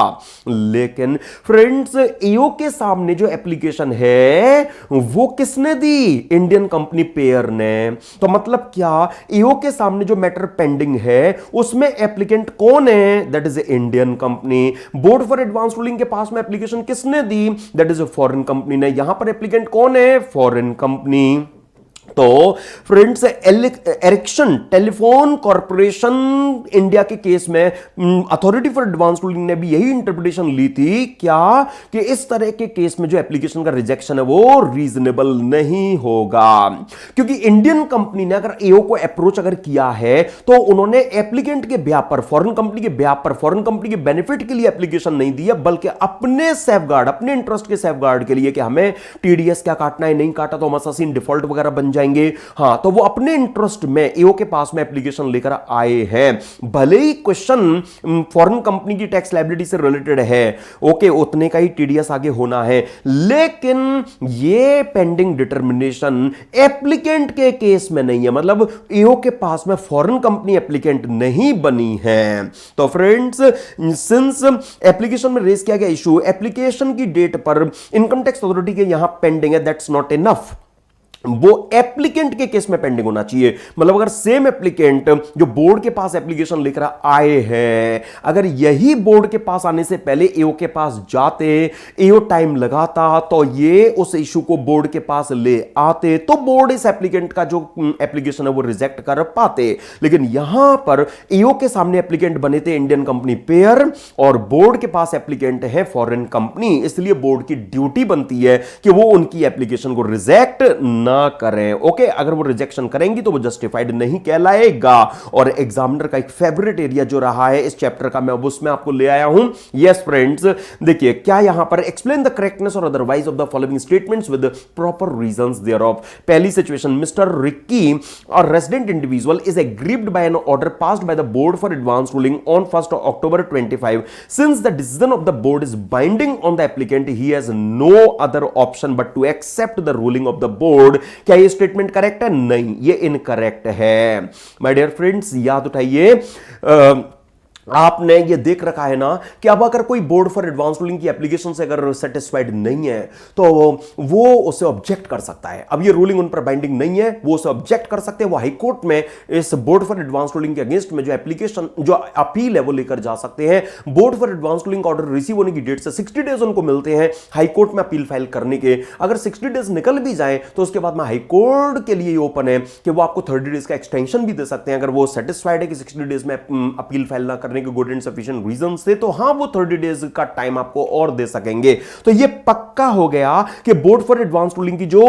लेकिन फ्रेंड्स, ईओ के सामने जो एप्लीकेशन है वो किसने दी? इंडियन कंपनी पेयर ने। तो मतलब क्या, ईओ के सामने जो मैटर पेंडिंग है उसमें एप्लीकेंट कौन है? That is Indian company. Board for advance ruling के पास में एप्लीकेशन किसने दी? दैट इज फॉरेन कंपनी ने। यहां पर एप्लीकेंट कौन है? Foreign company. तो friends, Ericsson telephone corporation India के केस में अथॉरिटी फॉर एडवांस रूलिंग ने भी यही इंटरप्रिटेशन ली थी, क्या कि इस तरह के केस में जो एप्लीकेशन का रिजेक्शन है वो रीजनेबल नहीं होगा, क्योंकि इंडियन कंपनी ने अगर ईओ को अप्रोच अगर किया है तो उन्होंने एप्लीकेंट के ब्याह पर, फॉरेन कंपनी के ब्याह पर, फॉरेन कंपनी के बेनिफिट के लिए एप्लीकेशन नहीं दिया, बल्कि अपने सेफगार्ड, अपने इंटरेस्ट के सेफगार्ड के लिए कि हमें टीडीएस क्या काटना है, नहीं काटा तो हम असेसिन डिफॉल्ट वगैरह बन जाएंगे। हां, तो वो अपने इंटरेस्ट में ईओ के पास में एप्लीकेशन लेकर आए हैं, भले ही क्वेश्चन फॉरेन कंपनी की टैक्स लायबिलिटी से रिलेटेड है, ओके, उतने का ही टीडीएस आगे होना है, लेकिन ये पेंडिंग डिटर्मिनेशन एप्लीकेंट के केस में नहीं है, मतलब ईओ के पास में फॉरेन कंपनी एप्लीकेंट नहीं बनी है। तो फ्रेंड्स, सिंस एप्लीकेशन में रेज किया गया इशू एप्लीकेशन की डेट पर इनकम टैक्स अथॉरिटी के यहां पेंडिंग है, दैट्स नॉट इनफ, वो एप्लीकेंट के केस में पेंडिंग होना चाहिए। मतलब अगर सेम एप्लीकेंट जो बोर्ड के पास एप्लीकेशन लेकर आए हैं, अगर यही बोर्ड के पास आने से पहले ईओ के पास जाते, ईओ टाइम लगाता, तो ये उस इशू को बोर्ड के पास ले आते, तो बोर्ड इस एप्लीकेंट का जो एप्लीकेशन है वो रिजेक्ट कर पाते। लेकिन यहां पर ईओ के सामने एप्लीकेंट बने थे इंडियन कंपनी पेयर, और बोर्ड के पास एप्लीकेंट है फॉरेन कंपनी, इसलिए बोर्ड की ड्यूटी बनती है कि वो उनकी एप्लीकेशन को रिजेक्ट ना करें। ओके, अगर वो रिजेक्शन करेंगी तो वो जस्टिफाइड नहीं कहलाएगा। और एग्जामिनर का एक फेवरेट एरिया जो रहा है इस चैप्टर का, मैं अब उसमें आपको ले आया हूं। यस फ्रेंड्स, देखिए क्या यहां पर एक्सप्लेन द करेक्टनेस और otherwise of the following statements with proper reasons thereof. पहली सिचुएशन, मिस्टर रिक्की और resident individual is aggrieved by an order passed by the board for advance ruling on 1st October 25. Since the decision of the board is binding on the applicant, he has no other option but to accept the ruling of the board. क्या ये statement correct है? नहीं, ये incorrect है। My dear friends, याद उठाइए, आपने ये देख रखा है ना कि अब अगर कोई बोर्ड फॉर एडवांस रूलिंग की एप्लीकेशन से अगर सेटिस्फाइड नहीं है तो वो उसे ऑब्जेक्ट कर सकता है। अब ये रूलिंग उन पर बाइंडिंग नहीं है, वो उसे ऑब्जेक्ट कर सकते हैं। वो हाई कोर्ट में इस बोर्ड फॉर एडवांस रूलिंग के अगेंस्ट में जो एप्लीकेशन, जो अपील है वो लेकर जा सकते हैं। बोर्ड फॉर एडवांस रूलिंग का ऑर्डर रिसीव होने की डेट से 60 डेज उनको मिलते हैं हाई कोर्ट में अपील फाइल करने के। अगर 60 डेज निकल भी जाए तो उसके बाद में हाई कोर्ट के लिए ओपन है कि वो आपको 30 डेज का एक्सटेंशन भी दे सकते हैं। अगर वो सेटिस्फाइड है कि 60 डेज में अपील फाइल ना करने के गुड एंड सफिशिएंट रीजन से, तो हां वो 30 डेज का टाइम आपको और दे सकेंगे। तो ये पक्का हो गया कि बोर्ड फॉर एडवांस रूलिंग की जो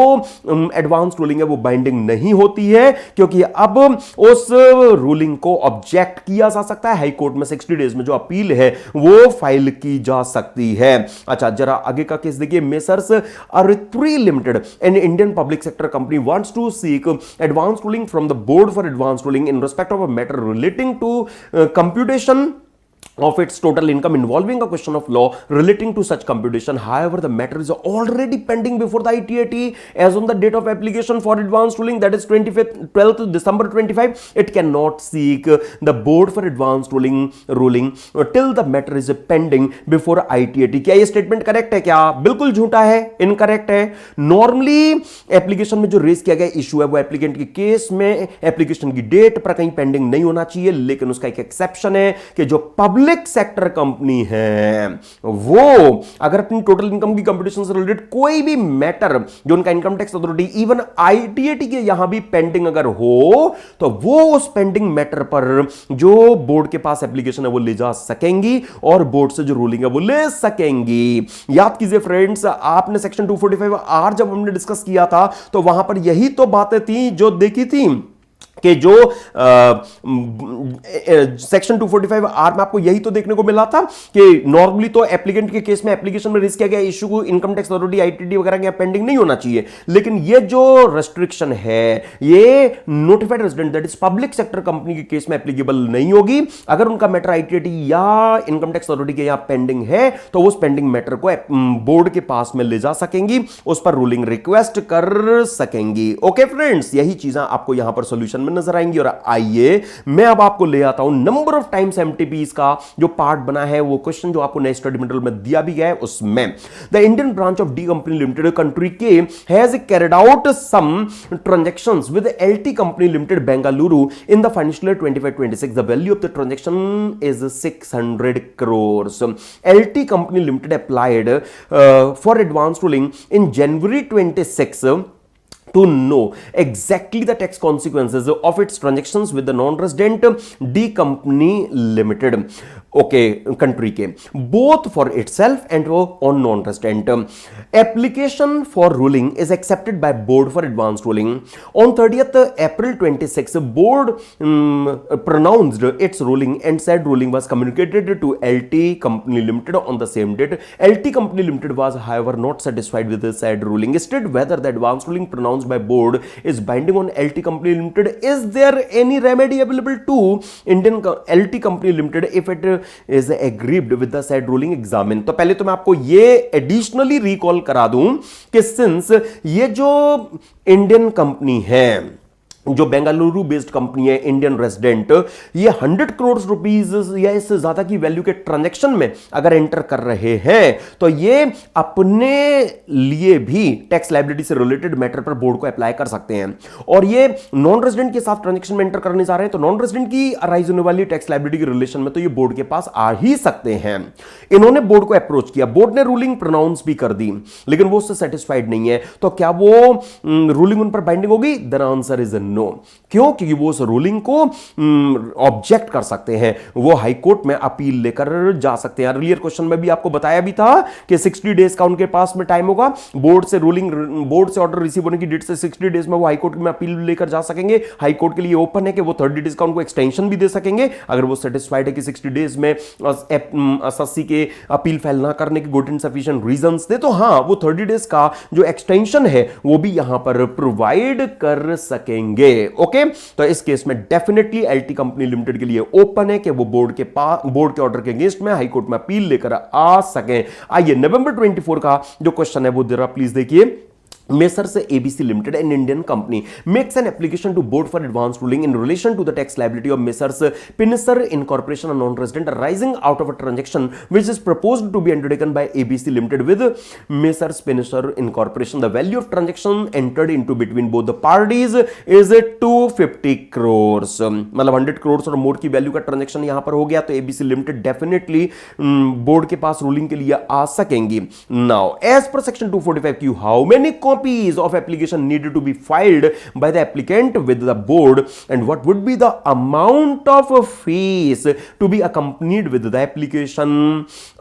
एडवांस रूलिंग है वो बाइंडिंग नहीं होती है, क्योंकि अब उस रूलिंग को ऑब्जेक्ट किया जा सकता है। हाई कोर्ट में 60 डेज में जो अपील है वो फाइल की जा सकती है। अच्छा, जरा आगे का केस देखिए। Messrs Aritri limited, an Indian public sector company, wants to seek advance ruling from the board for advance ruling in respect of a matter relating to computation of its total income involving a question of law relating to such computation. However, the matter is already pending before the ITAT as on the date of application for advance ruling, that is 12th December 25. It cannot seek the board for advance ruling till the matter is pending before ITAT. क्या ये statement correct है? क्या बिल्कुल झूठा है, incorrect है। Normally application में जो रेज किया गया इशू है वो एप्लीकेंट की केस में एप्लीकेशन की डेट पर कहीं पेंडिंग नहीं होना चाहिए, लेकिन उसका एक एक्सेप्शन है कि जो पब्लिक सेक्टर कंपनी है वो अगर अपनी टोटल इनकम की कंप्यूटेशन से रिलेटेड कोई भी मैटर जो उनका income tax authority, even ITAT के यहां भी पेंडिंग अगर हो, तो वो उस पेंडिंग मैटर पर जो बोर्ड के पास एप्लीकेशन है वो ले जा सकेंगी और बोर्ड से जो रूलिंग है वो ले सकेंगी। याद कीजिए फ्रेंड्स, आपने सेक्शन 245 जब हमने डिस्कस किया था तो वहां पर यही तो बातें थी जो देखी थी कि जो सेक्शन 245 आर में आपको यही तो देखने को मिला था कि नॉर्मली तो एप्लीकेंट के केस में एप्लीकेशन में रेज किया गया इशू को इनकम टैक्स अथॉरिटी, आईटीडी वगैरह के पेंडिंग नहीं होना चाहिए, लेकिन ये जो रेस्ट्रिक्शन है ये notified resident that is public sector company के केस में एप्लीकेबल नहीं होगी। अगर उनका मैटर आईटीडी या इनकम टैक्स अथॉरिटी के यहां पेंडिंग है तो उस पेंडिंग मैटर को बोर्ड के पास में ले जा सकेंगी, उस पर रूलिंग रिक्वेस्ट कर सकेंगी। ओके फ्रेंड्स, यही चीजें आपको यहां पर सॉल्यूशन में नजर आएंगी। और आइए मैं अब आपको ले आता हूं नंबर ऑफ टाइम्स एमटीपीस का जो पार्ट बना है, वो क्वेश्चन जो आपको नए स्टडी मटेरियल में दिया भी गया है उसमें। The Indian branch of D company limited country के has carried out some transactions with LT company limited Bengaluru in the financial year 25-26. The value of the transaction is 600 crores. LT company limited applied for advance ruling in January 26 to know exactly the tax consequences of its transactions with the non-resident D company limited, okay, country के, both for itself and on non-resident. Application for ruling is accepted by board for advanced ruling on 30th April 26. Board pronounced its ruling and said ruling was communicated to LT company limited on the same date. LT company limited was however not satisfied with the said ruling, stated whether the advanced ruling pronounced by board is binding on LT company limited. Is there any remedy available to Indian LT company limited if it is aggrieved with the said ruling? Examine. तो पहले तो मैं आपको ये additionally recall करा दूं कि since ये जो इंडियन कंपनी है, जो बेंगलुरु बेस्ड कंपनी है, इंडियन रेजिडेंट, ये 100 करोड़ रुपीस या इससे ज्यादा की वैल्यू के ट्रांजैक्शन में अगर एंटर कर रहे हैं तो ये अपने लिए भी टैक्स लायबिलिटी से रिलेटेड मैटर पर बोर्ड को अप्लाई कर सकते हैं। और ये नॉन रेजिडेंट के साथ ट्रांजैक्शन में एंटर करने जा रहे हैं तो नॉन रेजिडेंट की अराइज होने वाली टैक्स लायबिलिटी के रिलेशन में तो ये बोर्ड के पास आ ही सकते हैं। इन्होंने बोर्ड को अप्रोच किया, बोर्ड ने रूलिंग प्रोनाउंस भी कर दी, लेकिन वो उससे सेटिस्फाइड नहीं है, तो क्या वो रूलिंग उन पर बाइंडिंग होगी? The answer is no. क्यों? क्योंकि वो उस रूलिंग को ऑब्जेक्ट कर सकते हैं, वो हाई कोर्ट में अपील लेकर जा सकते हैं। अर्लियर क्वेश्चन में भी आपको बताया भी था कि 60 डेज का उनके पास में टाइम होगा, बोर्ड से रूलिंग, बोर्ड से ऑर्डर रिसीव होने की डेट से 60 डेज में वो हाई कोर्ट में अपील लेकर जा सकेंगे। हाई कोर्ट के लिए ओपन है कि वो 30 डेज का उनको एक्सटेंशन भी दे सकेंगे अगर वो सेटिस्फाइड है कि 60 डेज में एसएससी के अपील फाइल ना करने के गुड एंड सफिशिएंट रीजंस थे, तो हां वो 30 डेज का जो एक्सटेंशन है वो भी यहां पर प्रोवाइड कर सकेंगे। ओके, तो इस केस में डेफिनेटली एलटी कंपनी लिमिटेड के लिए ओपन है कि वो बोर्ड के ऑर्डर के अगेंस्ट में हाई कोर्ट में अपील लेकर आ सकें। आइए नवंबर 24 का जो क्वेश्चन है वो जरा प्लीज देखिए। Messrs ABC Limited, an Indian company, makes an application to board for advance ruling in relation to the tax liability of Messrs Pincer Incorporation, a non-resident, arising out of a transaction which is proposed to be undertaken by ABC Limited with Messrs Pincer Incorporation. The value of transaction entered into between both the parties is 250 crores. मतलब 100 crores और मोर की value का transaction यहां पर हो गया, तो ABC Limited definitely board के पास रूलिंग के लिए आ सकेंगी। Now as per section 245Q, how many copies of application needed to be filed by the applicant with the board and what would be the amount of fees to be accompanied with the application?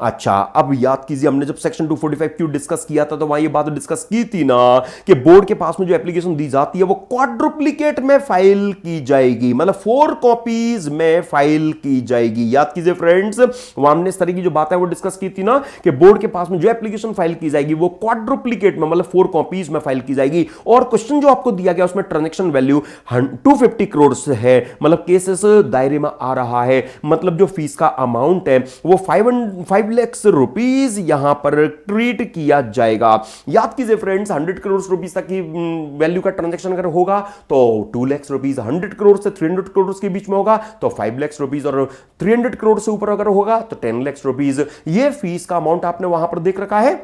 अच्छा, अब याद कीजिए, हमने जब section 245Q discuss किया था तो वहां ये बात डिस्कस की थी ना कि बोर्ड के पास में जो एप्लीकेशन दी जाती है वो क्वाड्रुप्लिकेट में फाइल की जाएगी, मतलब 4 कॉपीज में फाइल की जाएगी। याद कीजिए फ्रेंड्स, वहां हमने इस तरह की जो बात है वो डिस्कस की थी ना कि बोर्ड के पास में जो एप्लीकेशन फाइल की जाएगी वो क्वाड्रुप्लिकेट में, मतलब 4 कॉपीज में फाइल की जाएगी। और क्वेश्चन जो आपको दिया गया उसमें ट्रांजैक्शन वैल्यू 250 करोड़ है, मतलब केसेस दायरे में आ रहा है, मतलब जो फीस का अमाउंट है वो 5 लाख रुपीस यहां पर ट्रीट किया जाएगा। याद कीजिए फ्रेंड्स, 100 करोड़ रुपीस तक की वैल्यू का ट्रांजैक्शन अगर होगा तो 2 लाख रुपीस, 100 करोड़ से 300 करोड़ के बीच में होगा तो 5 लाख रुपीस, और 300 करोड़ से ऊपर अगर होगा तो 10 लाख रुपीस। ये फीस का अमाउंट आपने वहां पर देख रखा है।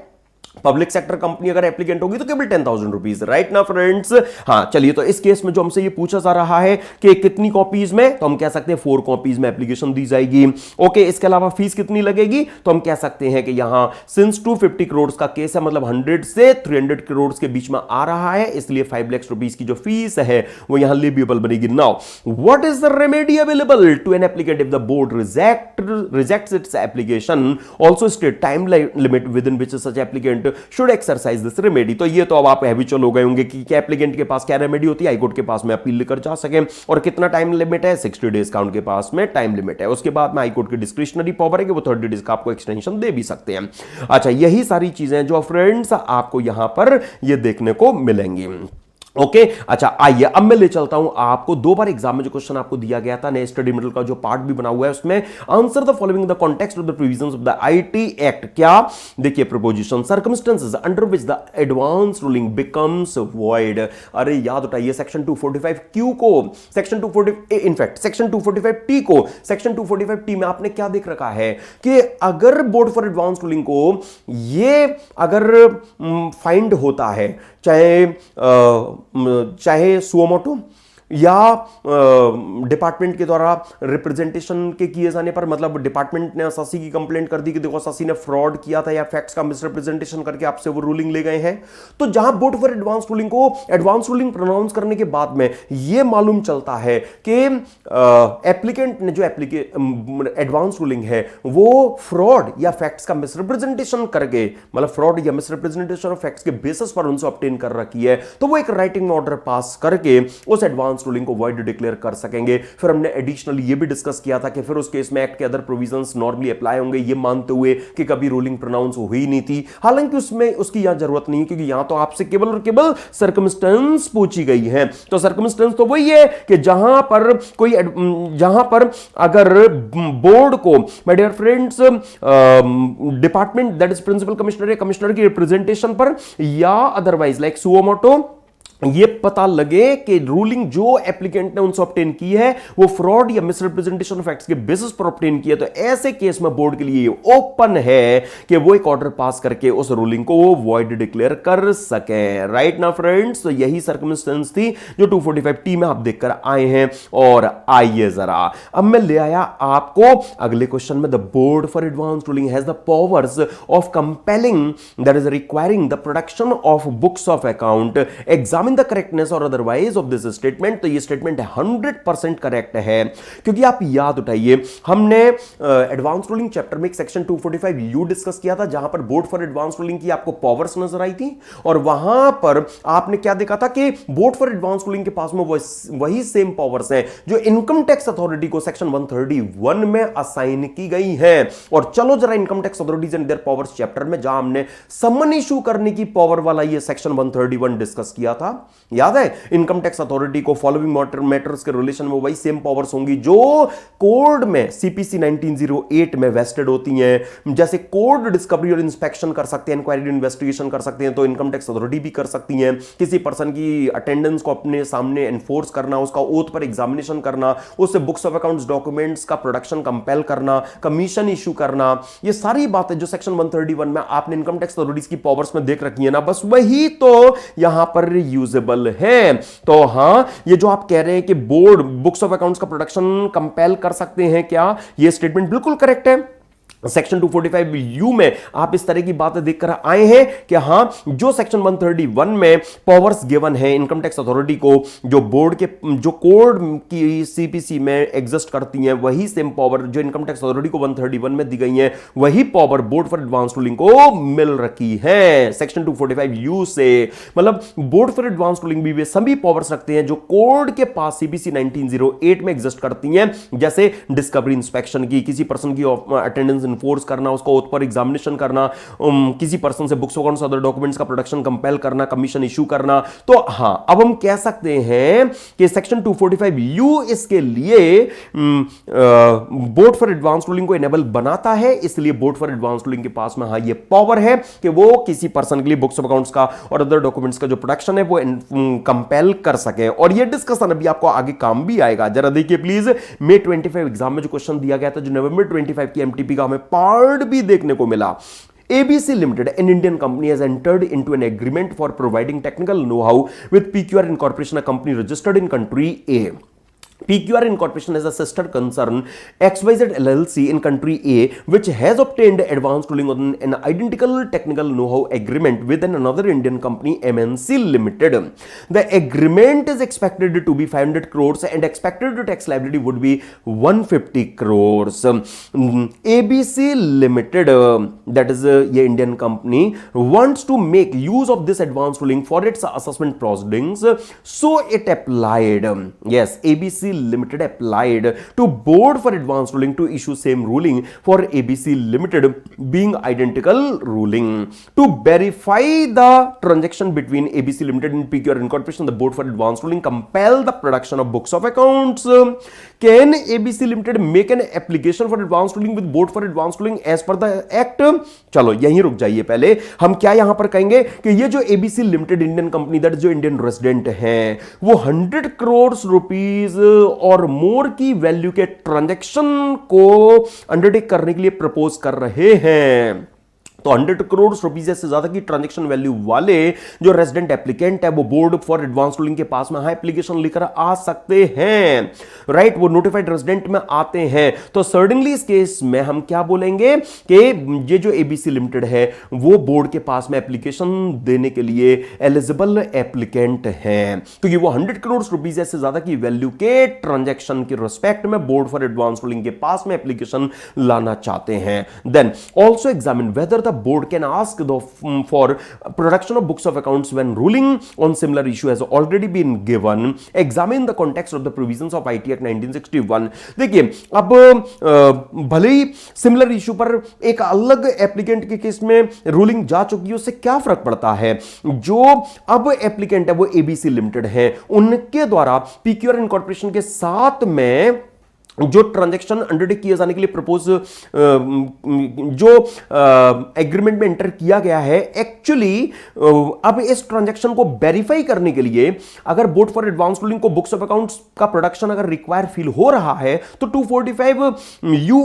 पब्लिक सेक्टर कंपनी अगर एप्लीकेंट होगी तो केवल 10,000 रुपीज, राइट ना फ्रेंड्स। हां चलिए, तो इस केस में जो हमसे ये पूछा जा रहा है कि कितनी कॉपीज में, तो हम कह सकते हैं 4 कॉपीज में एप्लीकेशन दी जाएगी। ओके, इसके अलावा फीस कितनी लगेगी, तो हम कह सकते हैं कि यहां सिंस 250 करोड़ का केस है, मतलब 100 से 300 करोड़ के बीच में आ रहा है, इसलिए 5 लाख रुपीज की जो फीस है वो यहां लिबिएबल बनेगी। Now what is the remedy available to an applicant if the board rejects its application, also state time limit within which such applicant should exercise this remedy. तो ये तो अब आप हैबिचुअल हो गए होंगे कि क्या एप्लीकेंट के पास क्या रेमेडी होती है, हाईकोर्ट के पास में अपील लेकर जा सके, और कितना टाइम लिमिट है, 60 डेज का उनके पास में टाइम लिमिट है। उसके बाद में हाईकोर्ट की डिस्क्रिशनरी पावर है कि वो 30 डेज का आपको एक्सटेंशन दे भी सकते हैं। अच्छा, यही सारी चीजें जो फ्रेंड्स आपको यहां पर ये देखने को मिलेंगी। ओके, अच्छा आइए अब मैं ले चलता हूं आपको 2 बार एग्जाम में जो क्वेश्चन आपको दिया गया था, नए स्टडी मटेरियल का जो पार्ट भी बना हुआ है उसमें answer the following the context of the provisions of the IT act. क्या देखिए, proposition circumstances under which the advance ruling becomes void. अरे याद उठाइए, सेक्शन 245Q को सेक्शन 240 इनफैक्ट सेक्शन 245T को सेक्शन 245T में आपने क्या देख रखा है कि अगर बोर्ड फॉर एडवांस रूलिंग को ये अगर फाइंड होता है, चाहे सुओमोटो या डिपार्टमेंट के द्वारा रिप्रेजेंटेशन के किए जाने पर, मतलब डिपार्टमेंट ने एसएससी की कंप्लेंट कर दी कि देखो एसएससी ने फ्रॉड किया था या फैक्ट्स का मिसरिप्रेजेंटेशन करके आपसे वो रूलिंग ले गए हैं, तो जहां बोर्ड फॉर एडवांस रूलिंग को एडवांस रूलिंग प्रोनाउंस करने के बाद में यह मालूम चलता है कि एप्लीकेंट ने जो एडवांस रूलिंग है वो फ्रॉड या फैक्ट्स का मिसरिप्रेजेंटेशन करके, मतलब फ्रॉड या मिसरिप्रेजेंटेशन ऑफ फैक्ट्स के बेसिस पर उनसे ऑब्टेन कर रखी है, तो वो एक राइटिंग ऑर्डर पास करके उस एडवांस रूलिंग को वॉइड डिक्लेयर कर सकेंगे। फिर हमने एडिशनली ये भी डिस्कस किया था कि फिर उस केस में एक्ट के अदर प्रोविजंस नॉर्मली अप्लाई होंगे, ये मानते हुए कि कभी रूलिंग प्रोनाउंस हुई नहीं थी। हालांकि उसमें उसकी यहां जरूरत नहीं है, क्योंकि यहां तो आपसे केवल और केवल सर्कमस्टेंस पूछी गई है। तो सर्कमस्टेंस तो वही है कि जहां पर अगर बोर्ड को, my dear friends, department that is principal commissioner या कमिश्नर की रिप्रेजेंटेशन पर या अदरवाइज लाइक सुओमोटो ये पता लगे कि रूलिंग जो एप्लीकेंट ने उनसे ऑब्टेन की है वो फ्रॉड या मिसरिप्रेजेंटेशन ऑफ फैक्ट्स के बेसिस पर ऑब्टेन की है, तो ऐसे केस में बोर्ड के लिए ओपन है कि वो एक ऑर्डर पास करके उस रूलिंग को वॉइड डिक्लेयर कर सके। राइट ना फ्रेंड्स, तो यही सर्कमस्टेंस थी जो 245T में आप देखकर आए हैं। और आइए जरा अब मैं ले आया आपको अगले क्वेश्चन में, the board for advance ruling has the powers of compelling that is requiring the production of books of account, exam examine the correctness और अदरवाइज ऑफ दिस स्टेटमेंट, तो ये स्टेटमेंट 100% करेक्ट है, क्योंकि आप याद उठाइए हमने एडवांस रूलिंग चैप्टर में एक सेक्शन 245 डिस्कस किया था, जहां पर बोर्ड फॉर एडवांस रूलिंग की आपको पावर्स नजर आई थी, और वहां पर आपने क्या देखा था कि बोर्ड फॉर एडवांस रूलिंग के पास में वही सेम पावर्स हैं जो इनकम टैक्स अथॉरिटी को सेक्शन 131 में असाइन की गई है। और चलो जरा income tax authorities and there powers chapter में, जहां हमने समन इशू करने की पावर वाला ये सेक्शन 131 डिस्कस किया था, याद है? इनकम टैक्स अथॉरिटी को फॉलोइंग मैटर्स के रिलेशन में वही सेम पावर्स होंगी जो कोड में सीपीसी 1908 में वेस्टेड होती हैं। जैसे कोड डिस्कवरी और इंस्पेक्शन कर सकते हैं, इंक्वायरी इन्वेस्टिगेशन कर सकते हैं, तो इनकम टैक्स अथॉरिटी भी कर सकती हैं। किसी पर्सन की अटेंडेंस को अपने सामने एनफोर्स करना, उसका ओथ पर एग्जामिनेशन करना, उससे बुक्स ऑफ अकाउंट्स डॉक्यूमेंट्स का प्रोडक्शन कंपेल करना, कमीशन इशू करना, ये सारी बातें जो सेक्शन 131 में आपने इनकम टैक्स अथॉरिटीज की पावर्स में देख रखी है ना, बस वही तो यहां पर यूजेबल है। तो हां, ये जो आप कह रहे हैं कि बोर्ड बुक्स ऑफ अकाउंट्स का प्रोडक्शन कंपेल कर सकते हैं क्या, ये स्टेटमेंट बिल्कुल करेक्ट है। सेक्शन 245 में आप इस तरह की बातें देखकर आए हैं कि हां, जो सेक्शन 131 में पावर्स गिवन है इनकम टैक्स अथॉरिटी को, जो बोर्ड के जो कोड की सीपीसी में एग्जिस्ट करती हैं, वही सेम पावर जो इनकम टैक्स अथॉरिटी को 131 में दी गई है, वही power board for advance ruling को मिल रखी है सेक्शन 245 से। मतलब बोर्ड फॉर एडवांस रूलिंग भी वे सभी पावर्स रखते हैं जो कोड के पास सीपीसी 1908 में एग्जिस्ट करती हैं, जैसे डिस्कवरी इंस्पेक्शन की, किसी पर्सन की अटेंडेंस इन्फोर्स करना, उसका ओथ पर एग्जामिनेशन करना, किसी पर्सन से बुक्स अकाउंट्स अदर डॉक्यूमेंट्स का प्रोडक्शन कंपेल करना, कमीशन इशू करना। तो हां, अब हम कह सकते हैं कि सेक्शन 245 इसके लिए बोर्ड फॉर एडवांस रूलिंग को इनेबल बनाता है, इसलिए बोर्ड फॉर एडवांस रूलिंग के पास में हां ये पावर है कि वो किसी पर्सन के लिए बुक्स ऑफ अकाउंट्स का और अदर डॉक्यूमेंट्स का जो प्रोडक्शन है वो कंपेल कर सके। और ये डिस्कशन अभी आपको आगे काम भी आएगा। जरा देखिए प्लीज, May 25 एग्जाम में जो क्वेश्चन दिया गया था, जो November 25 की एमटीपी का हमें पार्ट भी देखने को मिला। ABC Limited, an Indian company, has entered into an agreement for providing technical know-how with PQR Incorporation, a company registered in country A. PQR Incorporation is a sister concern XYZ LLC in country A, which has obtained advanced ruling on an identical technical know-how agreement with another Indian company, MNC Limited. The agreement is expected to be 500 crores and expected tax liability would be 150 crores. ABC Limited, that is a Indian company, wants to make use of this advanced ruling for its assessment proceedings, so it applied. Yes, ABC Limited applied to board for advanced ruling to issue same ruling for ABC Limited being identical ruling. To verify the transaction between ABC Limited and PQR Incorporation, the board for advanced ruling compel the production of books of accounts. Can ABC Limited make an application for advanced ruling with board for advanced ruling as per the act? चलो यहीं रुक जाइए, पहले हम क्या यहां पर कहेंगे कि ये जो ABC Limited Indian company, that जो इंडियन रेजिडेंट है, वो 100 करोड़ रुपीस और मोर की वैल्यू के ट्रांजैक्शन को अंडरटेक करने के लिए प्रपोज कर रहे हैं। तो 100 करोड़ रुपीस से ज्यादा की ट्रांजैक्शन वैल्यू वाले जो रेजिडेंट एप्लीकेंट है, वो बोर्ड फॉर एडवांस रूलिंग के पास में एप्लीकेशन लेकर आ सकते हैं, राइट? वो नोटिफाइड रेजिडेंट में आते हैं। तो सर्टेनली इस केस में हम क्या बोलेंगे कि ये जो एबीसी लिमिटेड है वो बोर्ड के पास में एप्लीकेशन देने के लिए एलिजिबल एप्लीकेंट है, क्योंकि वो 100 करोड़ रुपीस से ज्यादा की वैल्यू के ट्रांजैक्शन के रिस्पेक्ट में बोर्ड फॉर एडवांस रूलिंग के पास में एप्लीकेशन लाना चाहते हैं। Then also examine whether the board can ask for production of books of accounts when ruling on similar issue has already been given. Examine the context of the provisions of IT Act 1961. देखिए, अब भले ही similar issue पर एक अलग applicant के case में ruling जा चुकी है, उससे क्या फर्क पड़ता है? जो अब एप्लीकेंट है वो एबीसी लिमिटेड है, उनके द्वारा पीक्यूआर इनकॉर्पोरेशन के साथ में जो ट्रांजैक्शन अंडरटेक किए जाने के लिए प्रपोज जो एग्रीमेंट में एंटर किया गया है, एक्चुअली अब इस ट्रांजैक्शन को वेरीफाई करने के लिए अगर बोर्ड फॉर एडवांस रूलिंग को बुक्स ऑफ अकाउंट्स का प्रोडक्शन अगर रिक्वायर फील हो रहा है तो 245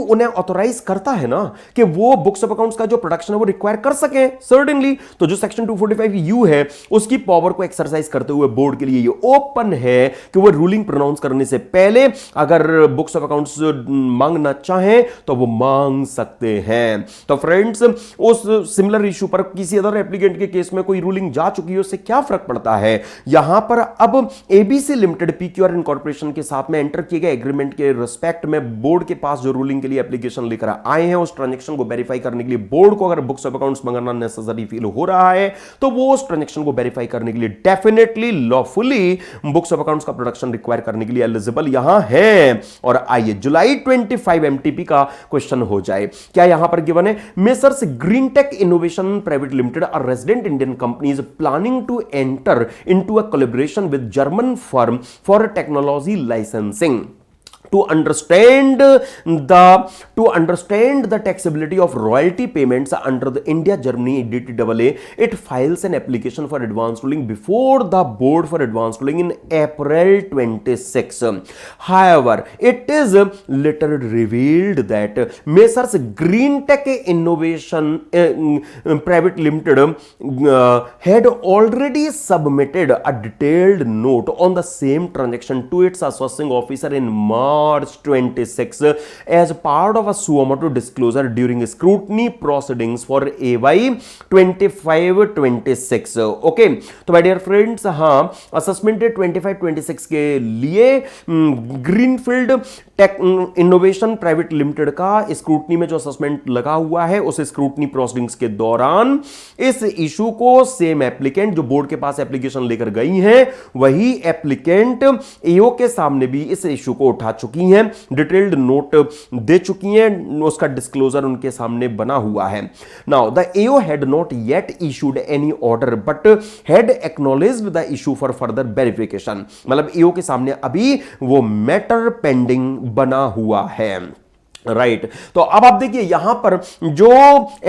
उन्हें ऑथोराइज करता है ना कि वो बुक्स ऑफ अकाउंट्स का जो प्रोडक्शन है वो रिक्वायर कर सके सर्टेनली। तो जो सेक्शन 245 है उसकी पावर को एक्सरसाइज करते हुए बोर्ड के लिए ये ओपन है कि वो रूलिंग प्रोनाउंस करने से पहले अगर बुक्स ऑफ अकाउंट्स मांगना चाहें तो वो मांग सकते हैं। तो फ्रेंड्स, उस सिमिलर इशू पर किसी अदर एप्लीकेंट के केस में कोई रूलिंग जा चुकी है, उससे क्या फर्क पड़ता है? यहां पर अब एबीसी लिमिटेड पीक्यूआर इनकॉर्पोरेशन के साथ में एंटर किए गए एग्रीमेंट के रिस्पेक्ट में बोर्ड के पास जो रूलिंग के लिए एप्लीकेशन लेकर आए हैं, उस ट्रांजैक्शन को वेरीफाई करने के लिए बोर्ड को अगर बुक्स ऑफ अकाउंट्स मंगाना नेसेसरी फील हो रहा है तो वो उस ट्रांजैक्शन को वेरीफाई करने के लिए definitely lawfully books of accounts का प्रोडक्शन रिक्वायर करने के लिए एलिजिबल यहां है। और आइए जुलाई 25 एमटीपी का क्वेश्चन हो जाए। क्या यहां पर गिवन है, Messrs Greentech Innovation Private Limited are resident Indian companies planning to enter into a collaboration with German firm for technology licensing to understand the taxability of royalty payments under the India Germany DTAA. It files an application for advanced ruling before the board for advanced ruling in April 26. However, it is later revealed that Messrs Greentech Innovation Private Limited had already submitted a detailed note on the same transaction to its assessing officer in March 26 as part of a suo disclosure during scrutiny proceedings for AY 25-26. Okay, तो my dear friends, हाँ, assessment date 25-26 के लिए Greenfield Tech Innovation Private Limited का scrutiny में जो assessment लगा हुआ है, उस स्क्रूटनी प्रोसीडिंग्स के दौरान इस इशू को सेम एप्लीकेंट जो बोर्ड के पास एप्लीकेशन लेकर गई हैं, वही एप्लीकेंट एओ के सामने भी इस इशू को उठा चुकी हैं, डिटेल्ड नोट दे चुकी हैं, उसका डिस्क्लोजर उनके सामने बना हुआ है। Now the AO had not yet issued any order but had acknowledged the issue for further verification. मतलब एओ के सामने अभी वो मैटर पेंडिंग बना हुआ है। राइट, तो अब आप देखिए यहां पर जो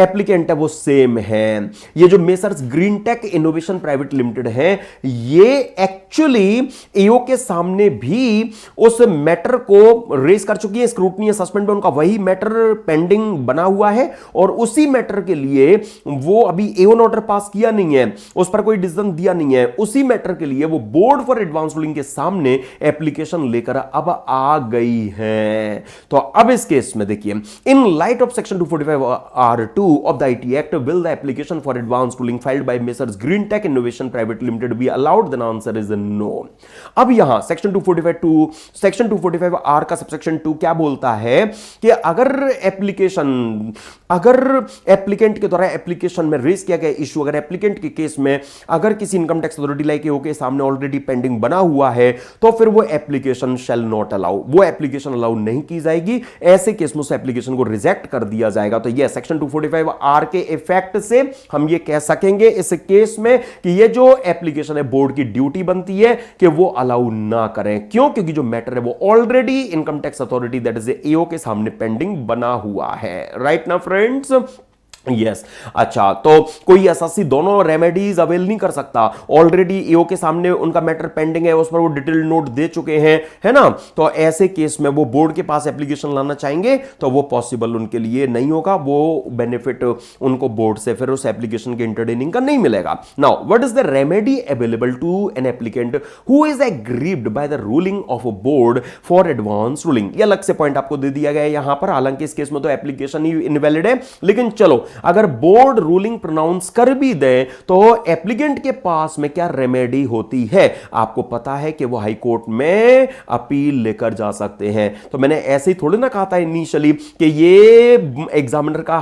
एप्लीकेंट है वो सेम है। ये जो messrs Greentech Innovation Private limited है, ये एक्चुअली एओ के सामने भी उस मैटर को रेज कर चुकी है। स्क्रूटनी असेसमेंट में उनका वही मैटर पेंडिंग बना हुआ है और उसी मैटर के लिए वो अभी एओ ने ऑर्डर पास किया नहीं है, उस पर कोई डिसीजन दिया नहीं है। उसी मैटर के लिए वो बोर्ड फॉर एडवांस रूलिंग के सामने एप्लीकेशन लेकर अब आ गई है। तो अब इसके में देखिए, in light of section 245R2 of the IT act will the application for advance ruling filed by Messrs Greentech Innovation Private Limited be allowed? Then answer is no. अब यहां सेक्शन 245R का सबसेक्शन 2 क्या बोलता है कि अगर applicant के द्वारा एप्लीकेशन में रेज किया गया इशू, अगर एप्लीकेंट के केस में अगर किसी इनकम टैक्स अथॉरिटी लाइक एओ के सामने ऑलरेडी पेंडिंग बना हुआ है, तो फिर वो एप्लीकेशन शैल नॉट अलाउ, वो एप्लीकेशन अलाउ नहीं की जाएगी। ऐसे केस में उस एप्लीकेशन को रिजेक्ट कर दिया जाएगा। तो ये सेक्शन 245R के इफेक्ट से हम ये कह सकेंगे इस केस में कि ये जो एप्लीकेशन है बोर्ड की ड्यूटी बनती है कि वो अलाउ ना करें। क्यों? क्योंकि जो मैटर है वो already income tax authority that is AO के सामने पेंडिंग बना हुआ है। राइट ना फ्रेंड्स? यस, अच्छा, तो कोई ऐसा सी दोनों रेमेडीज अवेल नहीं कर सकता। ऑलरेडी एओ के सामने उनका मैटर पेंडिंग है, उस पर वो डिटेल्ड नोट दे चुके हैं, है ना? तो ऐसे केस में वो बोर्ड के पास एप्लीकेशन लाना चाहेंगे तो वो पॉसिबल उनके लिए नहीं होगा, वो बेनिफिट उनको बोर्ड से फिर उस एप्लीकेशन के इंटरटेनिंग का नहीं मिलेगा। Now what is the remedy available to an applicant who is aggrieved by the ruling of a board for advance ruling? ये अलग से पॉइंट आपको दे दिया गया है यहां पर। हालांकि इस केस में तो एप्लीकेशन ही इनवैलिड है, लेकिन चलो, अगर बोर्ड रूलिंग प्रोनाउंस कर भी दे तो एप्लीकेंट के पास में क्या रेमेडी होती है? आपको पता है कि वो हाई कोर्ट में अपील लेकर जा सकते हैं। तो मैंने ऐसे ही थोड़ी ना कहा था इनिशियली कि ये एग्जामिनर का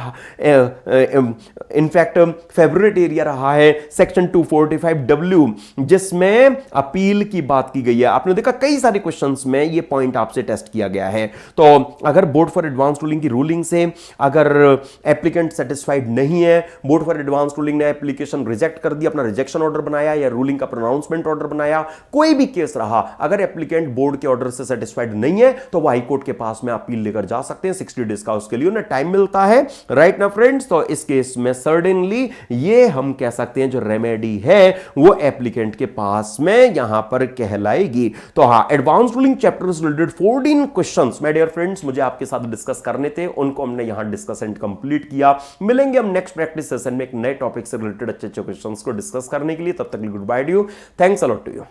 इनफैक्ट फेवरेट एरिया रहा है सेक्शन 245W, जिसमें अपील की बात की गई है। आपने देखा कई सारे क्वेश्चंस में ये पॉइंट आपसे टेस्ट किया गया है। तो अगर बोर्ड फॉर एडवांस रूलिंग की रूलिंग से अगर एप्लीकेंट सेटिस्फाइड नहीं है, बोर्ड फॉर एडवांस रूलिंग ने एप्लीकेशन रिजेक्ट कर दिया, अपना रिजेक्शन ऑर्डर बनाया या रूलिंग का प्रोनाउंसमेंट ऑर्डर बनाया, कोई भी केस रहा, अगर एप्लीकेंट बोर्ड के ऑर्डर से सेटिस्फाइड नहीं है तो वो हाई कोर्ट के पास में अपील लेकर जा सकते हैं। 60 डेज का उसके लिए उन्हें टाइम मिलता है। राइट ना फ्रेंड्स? तो इस केस में सर्टेनली ये हम कह सकते हैं जो रेमेडी है वो एप्लीकेंट के पास में यहां पर कहलाएगी। तो हाँ, एडवांस रूलिंग चैप्टर से related 14 questions my dear friends मुझे आपके साथ डिस्कस करने थे, उनको हमने यहां डिस्कस एंड कंप्लीट किया। मिलेंगे हम नेक्स्ट प्रैक्टिस सेशन में एक नए टॉपिक से रिलेटेड अच्छे क्वेश्चंस को डिस्कस करने के लिए। तब तक goodbye to you, thanks a lot to you.